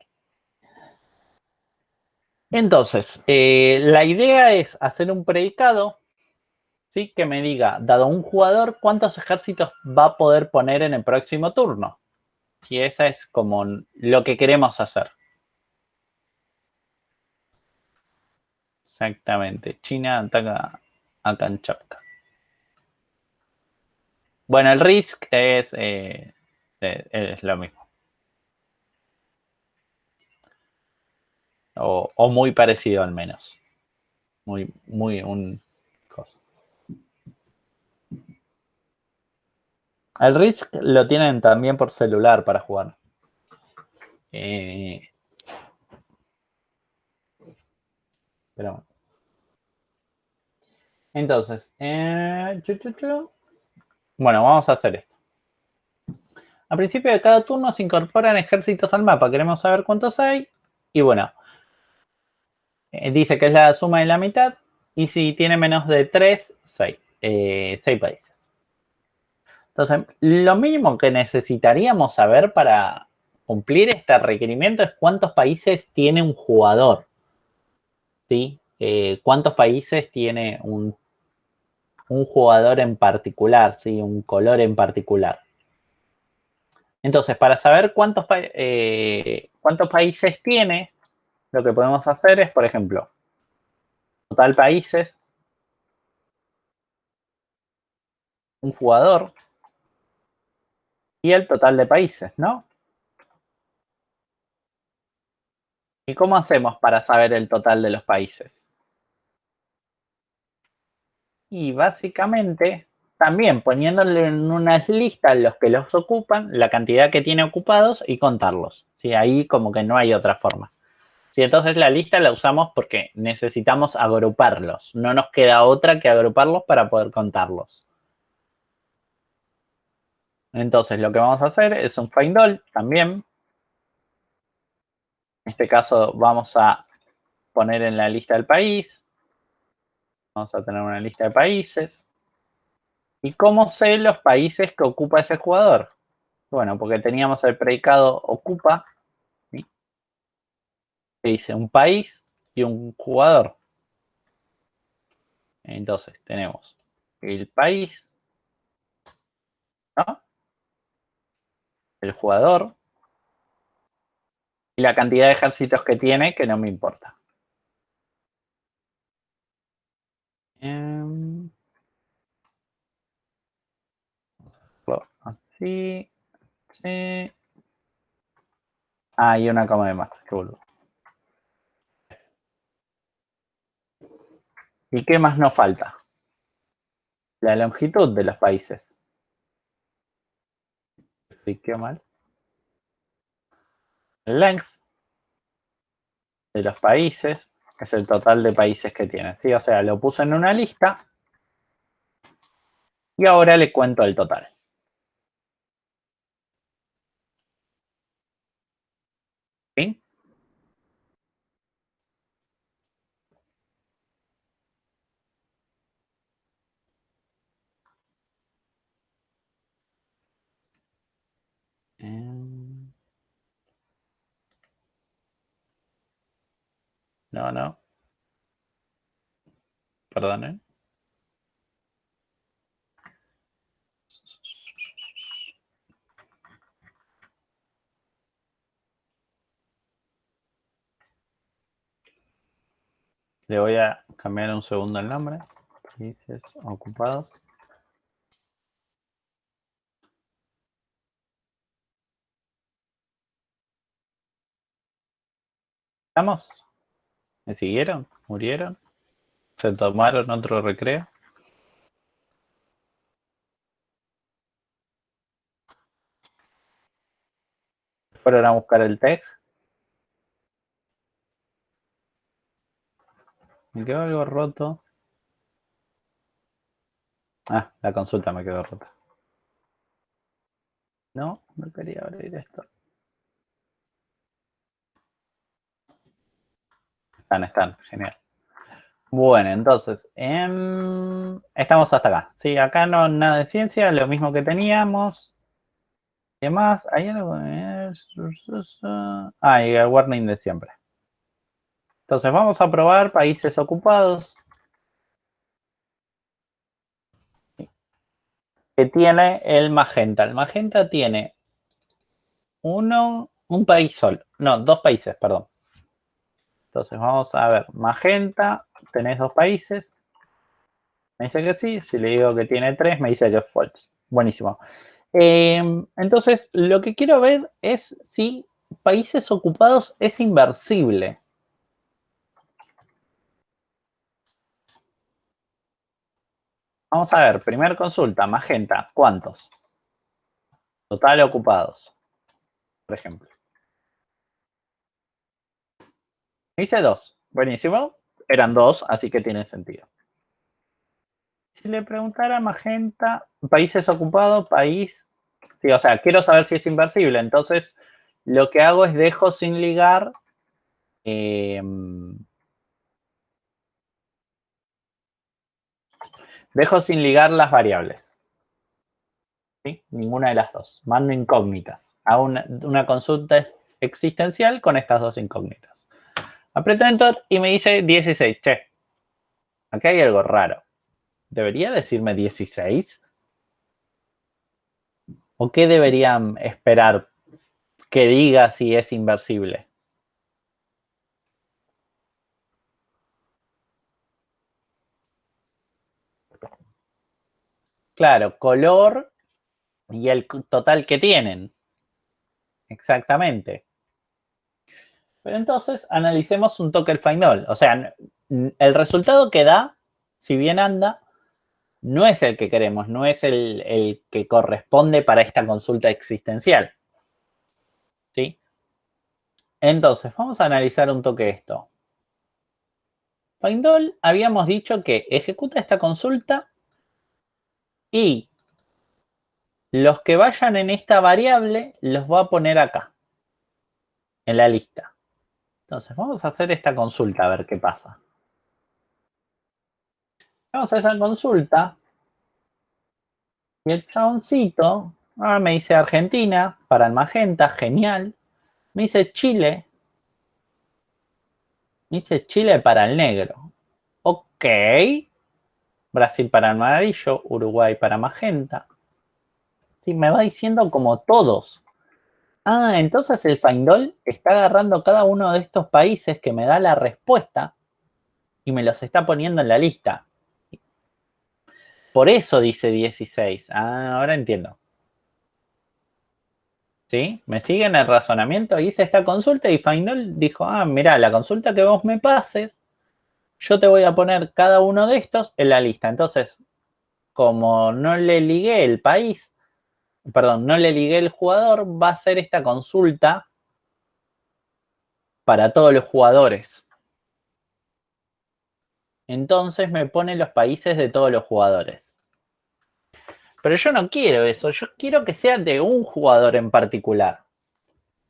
Entonces, la idea es hacer un predicado, ¿sí? Que me diga, dado un jugador, cuántos ejércitos va a poder poner en el próximo turno. Y esa es como lo que queremos hacer. Exactamente. China ataca a Kamchatka. Bueno, el Risk es lo mismo. O muy parecido al menos. Muy un cosa. El Risk lo tienen también por celular para jugar. Pero bueno. Entonces, bueno, vamos a hacer esto. Al principio de cada turno se incorporan ejércitos al mapa. Queremos saber cuántos hay. Y bueno, dice que es la suma de la mitad. Y si tiene menos de 3, 6. 6 países. Entonces, lo mínimo que necesitaríamos saber para cumplir este requerimiento es cuántos países tiene un jugador. ¿Sí? Cuántos países tiene un jugador en particular, ¿sí? Un color en particular. Entonces, para saber cuántos países tiene, lo que podemos hacer es, por ejemplo, total países, un jugador y el total de países, ¿no? ¿Y cómo hacemos para saber el total de los países? Y básicamente, también poniéndole en unas listas los que los ocupan, la cantidad que tiene ocupados y contarlos. ¿Sí? Ahí como que no hay otra forma. Sí, entonces la lista la usamos porque necesitamos agruparlos. No nos queda otra que agruparlos para poder contarlos. Entonces lo que vamos a hacer es un find all también. En este caso vamos a poner en la lista del país. Vamos a tener una lista de países. ¿Y cómo sé los países que ocupa ese jugador? Bueno, porque teníamos el predicado ocupa, ¿sí? Que dice un país y un jugador. Entonces tenemos el país, ¿no? El jugador y la cantidad de ejércitos que tiene, que no me importa. Así, sí. Ah, y una coma de más, qué boludo. ¿Y qué más nos falta? La longitud de los países. ¿Expliqué mal? El length de los países es el total de países que tiene. ¿Sí? O sea, lo puse en una lista y ahora le cuento el total. ¿Sí? No, no. Perdonen. Le voy a cambiar un segundo el nombre. Países ocupados. ¿Estamos? ¿Me siguieron? ¿Murieron? ¿Se tomaron otro recreo? ¿Fueron a buscar el text? Me quedó algo roto. Ah, la consulta me quedó rota. No, no quería abrir esto. Están, genial. Bueno, entonces, estamos hasta acá. Sí, acá no nada de ciencia, lo mismo que teníamos. ¿Qué más? ¿Hay algo? Ah, y el warning de siempre. Entonces, vamos a probar países ocupados. Que tiene el magenta. El magenta tiene un país solo. No, dos países, perdón. Entonces, vamos a ver. Magenta, tenés dos países. Me dice que sí. Si le digo que tiene tres, me dice que es false. Buenísimo. Entonces, lo que quiero ver es si países ocupados es inversible. Vamos a ver, primer consulta, magenta, ¿cuántos? Total ocupados, por ejemplo. Me dice dos, buenísimo. Eran dos, así que tiene sentido. Si le preguntara a magenta, países ocupados, país. Sí, o sea, quiero saber si es inversible. Entonces, lo que hago es dejo sin ligar. Dejo sin ligar las variables. ¿Sí? Ninguna de las dos. Mando incógnitas. Hago una consulta existencial con estas dos incógnitas. Aprieto Enter y me dice 16. Che, aquí hay algo raro. ¿Debería decirme 16? ¿O qué deberían esperar que diga si es inversible? Claro, color y el total que tienen. Exactamente. Pero entonces analicemos un toque el final. O sea, el resultado que da, si bien anda, no es el que queremos, no es el que corresponde para esta consulta existencial. ¿Sí? Entonces, vamos a analizar un toque esto. Findall habíamos dicho que ejecuta esta consulta y los que vayan en esta variable los voy a poner acá, en la lista. Entonces, vamos a hacer esta consulta a ver qué pasa. Vamos a esa consulta y el chaboncito me dice Argentina para el magenta, genial. Me dice Chile, para el negro. Ok. Brasil para el amarillo, Uruguay para magenta. Sí, me va diciendo como todos. Ah, entonces el Findall está agarrando cada uno de estos países que me da la respuesta y me los está poniendo en la lista. Por eso dice 16. Ah, ahora entiendo. ¿Sí? ¿Me siguen el razonamiento? Hice esta consulta y Findall dijo, ah, mira, la consulta que vos me pases, yo te voy a poner cada uno de estos en la lista. Entonces, como no le ligué el país, perdón, no le ligué el jugador, va a hacer esta consulta para todos los jugadores. Entonces me pone los países de todos los jugadores. Pero yo no quiero eso, yo quiero que sea de un jugador en particular.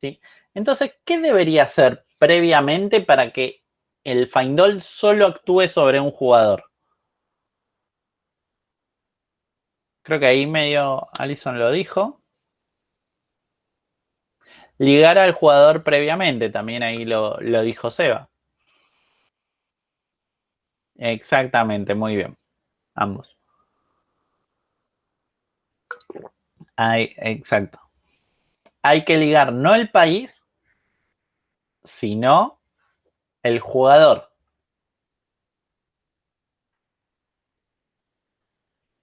¿Sí? Entonces, ¿qué debería hacer previamente para que el Findall solo actúe sobre un jugador? Creo que ahí medio Allison lo dijo. Ligar al jugador previamente, también ahí lo dijo Seba. Exactamente, muy bien. Ambos. Exacto. Hay que ligar no el país, sino el jugador.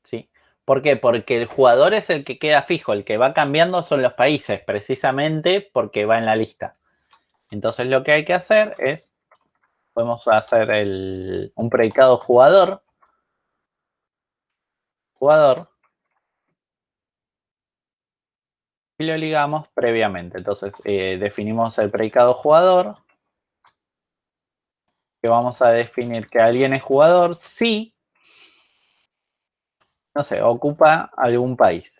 ¿Sí? ¿Por qué? Porque el jugador es el que queda fijo, el que va cambiando son los países, precisamente porque va en la lista. Entonces lo que hay que hacer es, podemos hacer un predicado jugador, y lo ligamos previamente. Entonces definimos el predicado jugador, que vamos a definir que alguien es jugador si, no sé, ocupa algún país.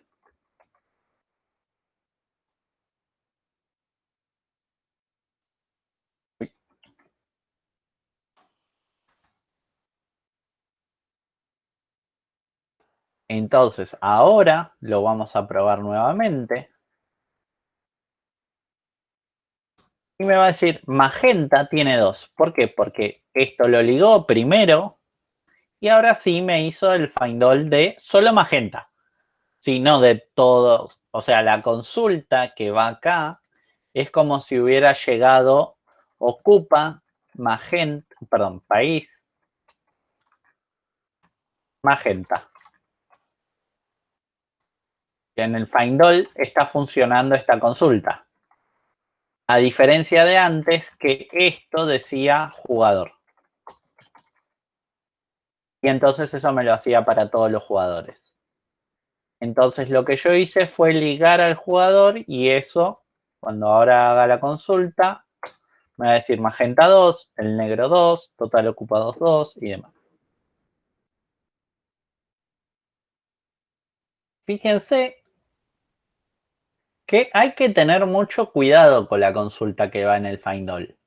Entonces, ahora lo vamos a probar nuevamente. Y me va a decir, magenta tiene 2. ¿Por qué? Porque esto lo ligó primero y ahora sí me hizo el find all de solo magenta. Sí, no de todos. O sea, la consulta que va acá es como si hubiera llegado ocupa magenta, perdón, país magenta. En el find all está funcionando esta consulta. A diferencia de antes que esto decía jugador. Y entonces eso me lo hacía para todos los jugadores. Entonces lo que yo hice fue ligar al jugador y eso, cuando ahora haga la consulta, me va a decir magenta 2, el negro 2, total ocupados 2 y demás. Fíjense que hay que tener mucho cuidado con la consulta que va en el find all.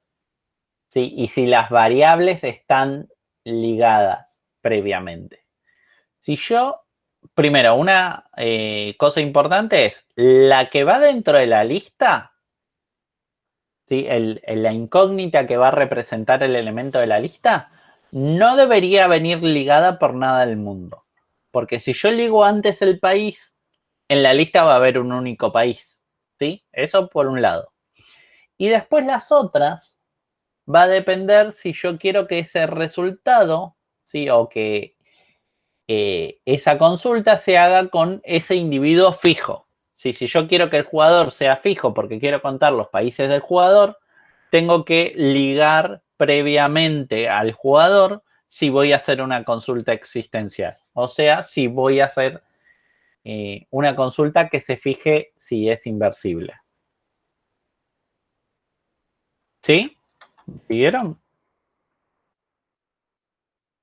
¿Sí? Y si las variables están ligadas previamente. Si yo, primero, una cosa importante es, la que va dentro de la lista, ¿sí? La incógnita que va a representar el elemento de la lista, no debería venir ligada por nada del mundo. Porque si yo ligo antes el país, en la lista va a haber un único país. ¿Sí? Eso por un lado. Y después las otras va a depender si yo quiero que ese resultado, ¿sí? O que esa consulta se haga con ese individuo fijo. Si yo quiero que el jugador sea fijo porque quiero contar los países del jugador, tengo que ligar previamente al jugador si voy a hacer una consulta existencial. O sea, si voy a hacer una consulta que se fije si es inversible. ¿Sí? ¿Siguieron?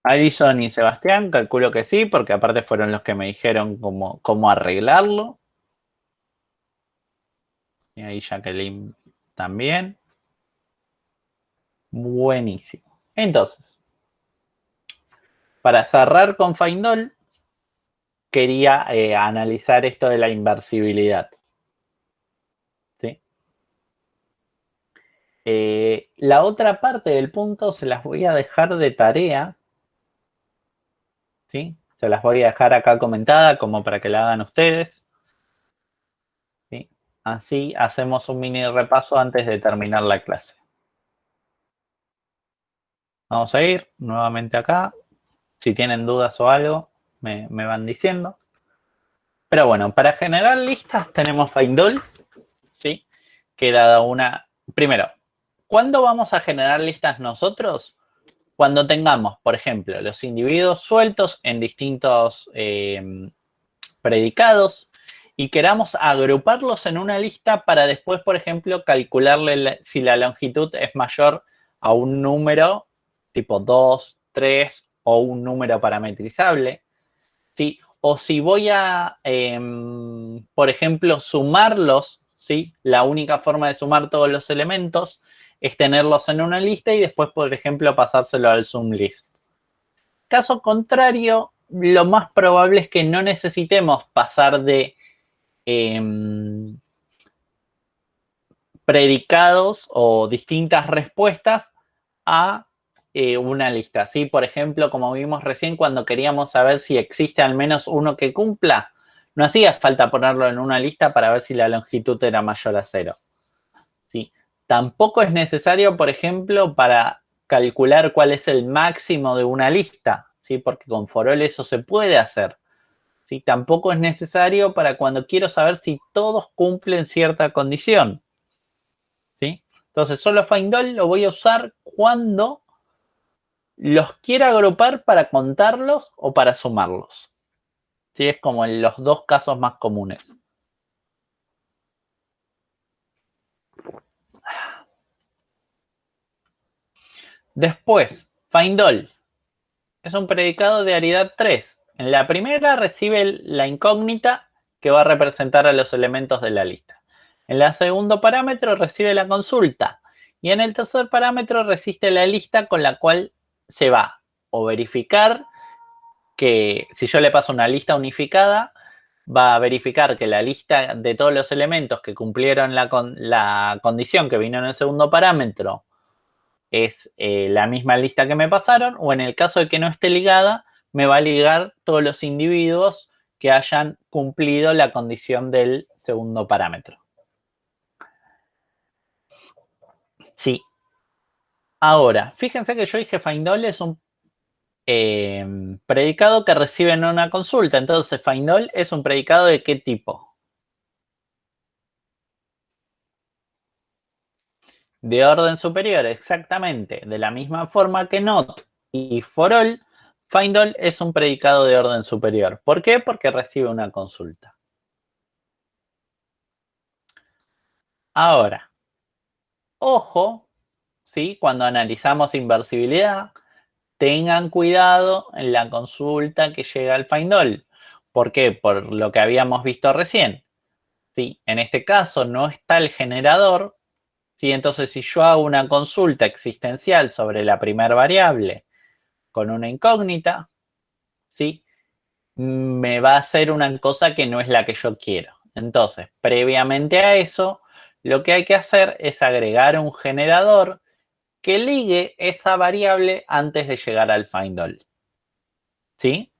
Alison y Sebastián, calculo que sí, porque aparte fueron los que me dijeron cómo arreglarlo. Y ahí Jacqueline también. Buenísimo. Entonces, para cerrar con Findall, quería analizar esto de la inversibilidad. ¿Sí? La otra parte del punto se las voy a dejar de tarea. ¿Sí? Se las voy a dejar acá comentada como para que la hagan ustedes. ¿Sí? Así hacemos un mini repaso antes de terminar la clase. Vamos a ir nuevamente acá. Si tienen dudas o algo, me van diciendo. Pero bueno, para generar listas tenemos Findall, ¿sí? Que dada una... Primero, ¿cuándo vamos a generar listas nosotros? Cuando tengamos, por ejemplo, los individuos sueltos en distintos predicados y queramos agruparlos en una lista para después, por ejemplo, calcularle si la longitud es mayor a un número tipo 2, 3 o un número parametrizable. ¿Sí? O si voy a, por ejemplo, sumarlos, ¿sí? La única forma de sumar todos los elementos es tenerlos en una lista y después, por ejemplo, pasárselo al sum list. Caso contrario, lo más probable es que no necesitemos pasar de predicados o distintas respuestas a una lista. ¿Sí? Por ejemplo, como vimos recién, cuando queríamos saber si existe al menos uno que cumpla, no hacía falta ponerlo en una lista para ver si la longitud era mayor a 0. ¿Sí? Tampoco es necesario, por ejemplo, para calcular cuál es el máximo de una lista, ¿sí? Porque con for all eso se puede hacer. ¿Sí? Tampoco es necesario para cuando quiero saber si todos cumplen cierta condición. ¿Sí? Entonces, solo find all lo voy a usar cuando los quiera agrupar para contarlos o para sumarlos. ¿Sí? Es como en los dos casos más comunes. Después, find all. Es un predicado de aridad 3. En la primera recibe la incógnita que va a representar a los elementos de la lista. En el segundo parámetro recibe la consulta. Y en el tercer parámetro recibe la lista con la cual se va o verificar que si yo le paso una lista unificada, va a verificar que la lista de todos los elementos que cumplieron la condición que vino en el segundo parámetro es la misma lista que me pasaron, o en el caso de que no esté ligada, me va a ligar todos los individuos que hayan cumplido la condición del segundo parámetro. Sí. Ahora, fíjense que yo dije find all es un predicado que recibe en una consulta. Entonces, find all es un predicado de qué tipo? De orden superior, exactamente. De la misma forma que not y for all, find all es un predicado de orden superior. ¿Por qué? Porque recibe una consulta. Ahora, ojo, ¿sí? Cuando analizamos inversibilidad, tengan cuidado en la consulta que llega al find all. ¿Por qué? Por lo que habíamos visto recién. ¿Sí? En este caso no está el generador. ¿Sí? Entonces, si yo hago una consulta existencial sobre la primera variable con una incógnita, ¿sí? Me va a hacer una cosa que no es la que yo quiero. Entonces, previamente a eso, lo que hay que hacer es agregar un generador que ligue esa variable antes de llegar al find all. ¿Sí?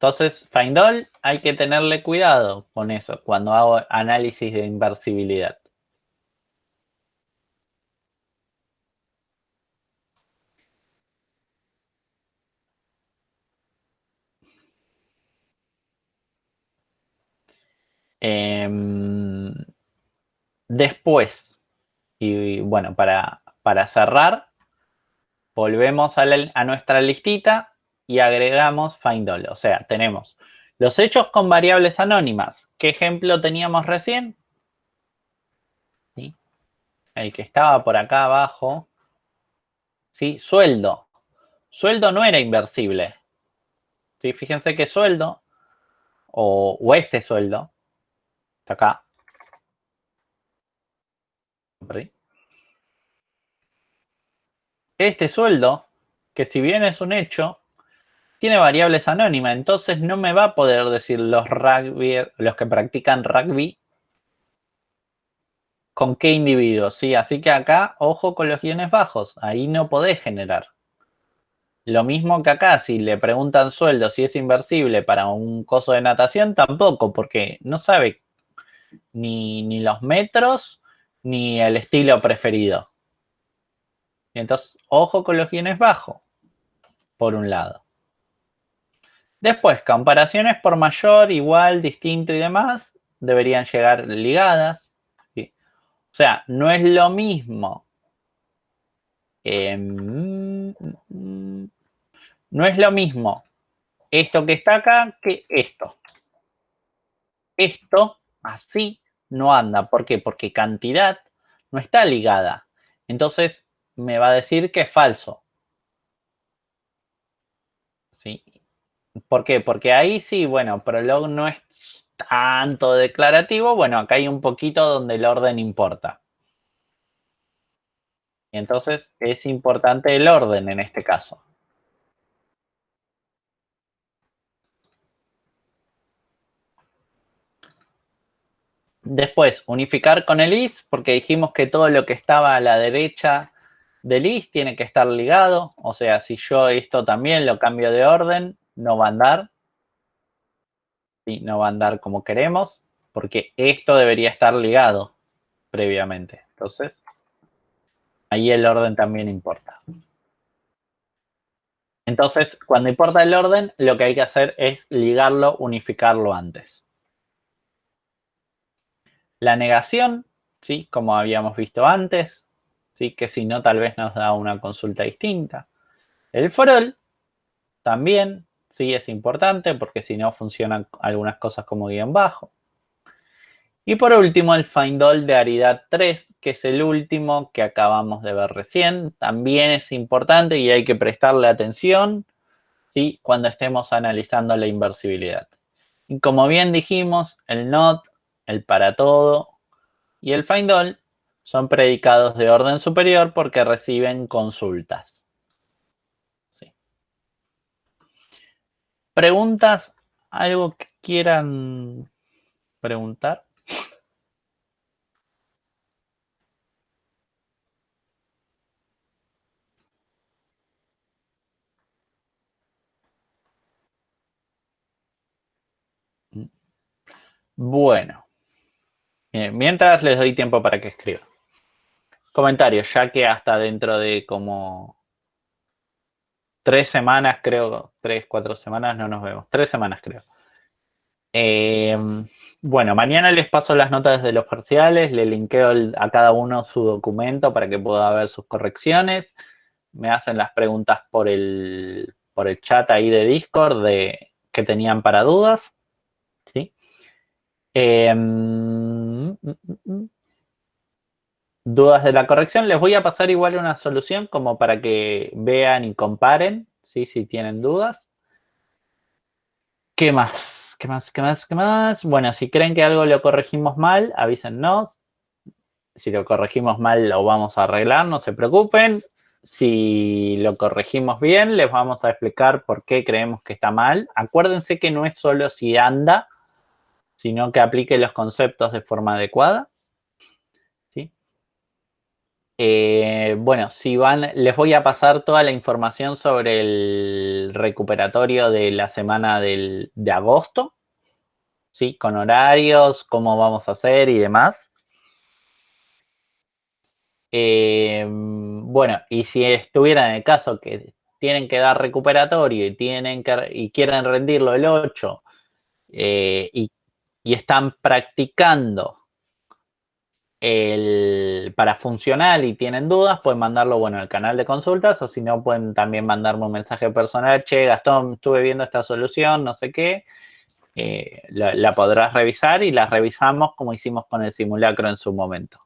Entonces, find all hay que tenerle cuidado con eso cuando hago análisis de inversibilidad. Después, y bueno, para cerrar, volvemos a nuestra listita y agregamos find all. O sea, tenemos los hechos con variables anónimas. ¿Qué ejemplo teníamos recién? ¿Sí? El que estaba por acá abajo. ¿Sí? Sueldo. Sueldo no era inversible. ¿Sí? Fíjense que sueldo, o este sueldo, está acá. Este sueldo, que si bien es un hecho, tiene variables anónimas, entonces no me va a poder decir los que practican rugby con qué individuos, ¿sí? Así que acá, ojo con los guiones bajos, ahí no podés generar. Lo mismo que acá, si le preguntan sueldo, si es inversible para un coso de natación, tampoco, porque no sabe ni los metros ni el estilo preferido. Y entonces, ojo con los guiones bajos, por un lado. Después, comparaciones por mayor, igual, distinto y demás, deberían llegar ligadas. ¿Sí? O sea, no es lo mismo. No es lo mismo esto que está acá que esto. Esto así no anda. ¿Por qué? Porque cantidad no está ligada. Entonces me va a decir que es falso. ¿Sí? ¿Por qué? Porque ahí sí, bueno, prolog no es tanto declarativo. Bueno, acá hay un poquito donde el orden importa. Y entonces es importante el orden en este caso. Después, unificar con el is, porque dijimos que todo lo que estaba a la derecha del is tiene que estar ligado. O sea, si yo esto también lo cambio de orden, no va a andar. ¿Sí? No va a andar como queremos, porque esto debería estar ligado previamente. Entonces, ahí el orden también importa. Entonces, cuando importa el orden, lo que hay que hacer es ligarlo, unificarlo antes. La negación, ¿sí? Como habíamos visto antes, ¿sí? Que si no, tal vez nos da una consulta distinta. El for all también, sí, es importante porque si no funcionan algunas cosas como guión bajo. Y por último, el Find All de Aridad 3, que es el último que acabamos de ver recién. También es importante y hay que prestarle atención, ¿sí?, cuando estemos analizando la inversibilidad. Y como bien dijimos, el not, el para todo y el Find All son predicados de orden superior porque reciben consultas. Sí. ¿Preguntas? ¿Algo que quieran preguntar? Bueno, mientras les doy tiempo para que escriban. Comentarios, ya que hasta dentro de como 3 semanas, creo, 3, 4 semanas no nos vemos. 3 semanas, creo. Bueno, mañana les paso las notas de los parciales, le linkeo a cada uno su documento para que pueda ver sus correcciones. Me hacen las preguntas por el chat ahí de Discord que tenían para dudas. ¿Sí? Dudas de la corrección, les voy a pasar igual una solución como para que vean y comparen, ¿sí?, si tienen dudas. ¿Qué más? ¿Qué más? ¿Qué más? ¿Qué más? Bueno, si creen que algo lo corregimos mal, avísennos. Si lo corregimos mal, lo vamos a arreglar, no se preocupen. Si lo corregimos bien, les vamos a explicar por qué creemos que está mal. Acuérdense que no es solo si anda, sino que aplique los conceptos de forma adecuada. ¿Sí? Bueno, si van, les voy a pasar toda la información sobre el recuperatorio de la semana de agosto, ¿sí?, con horarios, cómo vamos a hacer y demás. Bueno, y si estuviera en el caso que tienen que dar recuperatorio y quieren rendirlo el 8 y están practicando para funcional y tienen dudas, pueden mandarlo, bueno, al canal de consultas, o si no, pueden también mandarme un mensaje personal: che, Gastón, estuve viendo esta solución, no sé qué, la podrás revisar y la revisamos como hicimos con el simulacro en su momento.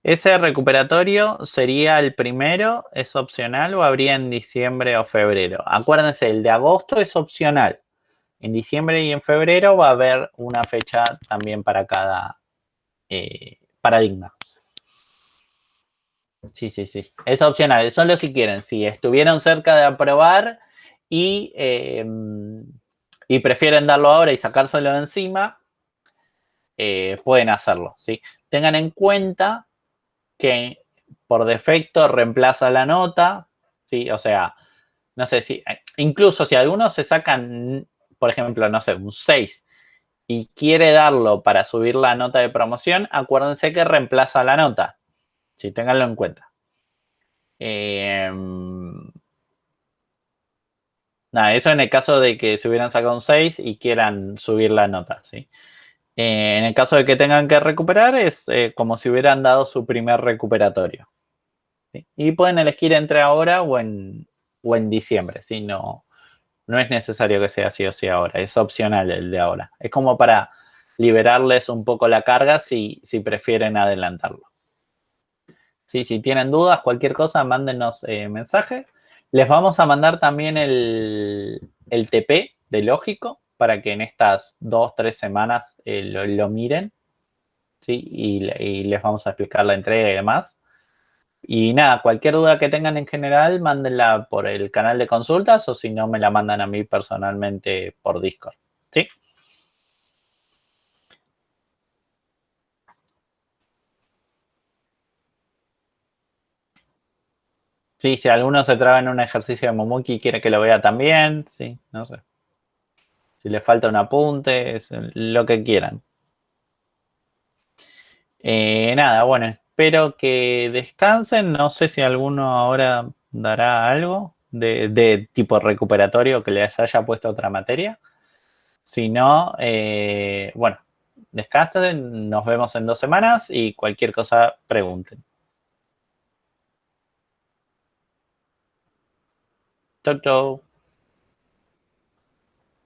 Ese recuperatorio sería el primero, es opcional, o habría en diciembre o febrero. Acuérdense, el de agosto es opcional. En diciembre y en febrero va a haber una fecha también para cada paradigma. Sí, sí, sí. Es opcional, es solo si quieren. Si estuvieron cerca de aprobar y prefieren darlo ahora y sacárselo de encima, pueden hacerlo, ¿sí? Tengan en cuenta que por defecto reemplaza la nota, ¿sí? O sea, no sé si, incluso si algunos se sacan, por ejemplo, no sé, un 6 y quiere darlo para subir la nota de promoción, acuérdense que reemplaza la nota, ¿sí? Ténganlo en cuenta. Nada, eso en el caso de que se hubieran sacado un 6 y quieran subir la nota, ¿sí? En el caso de que tengan que recuperar, es como si hubieran dado su primer recuperatorio. ¿Sí? Y pueden elegir entre ahora o en diciembre, ¿sí? No es necesario que sea sí o sí ahora, es opcional el de ahora. Es como para liberarles un poco la carga si prefieren adelantarlo. ¿Sí? Si tienen dudas, cualquier cosa, mándenos mensaje. Les vamos a mandar también el TP de Lógico para que en estas 2, 3 semanas lo miren, ¿sí? Y les vamos a explicar la entrega y demás. Y nada, cualquier duda que tengan en general, mándenla por el canal de consultas, o si no, me la mandan a mí personalmente por Discord. ¿Sí? Sí, si alguno se traba en un ejercicio de Momuki y quiere que lo vea también, sí, no sé. Si le falta un apunte, es lo que quieran. Nada, bueno, espero que descansen. No sé si alguno ahora dará algo de tipo recuperatorio que les haya puesto otra materia. Si no, bueno, descansen, nos vemos en 2 semanas y cualquier cosa pregunten. Chau, chau.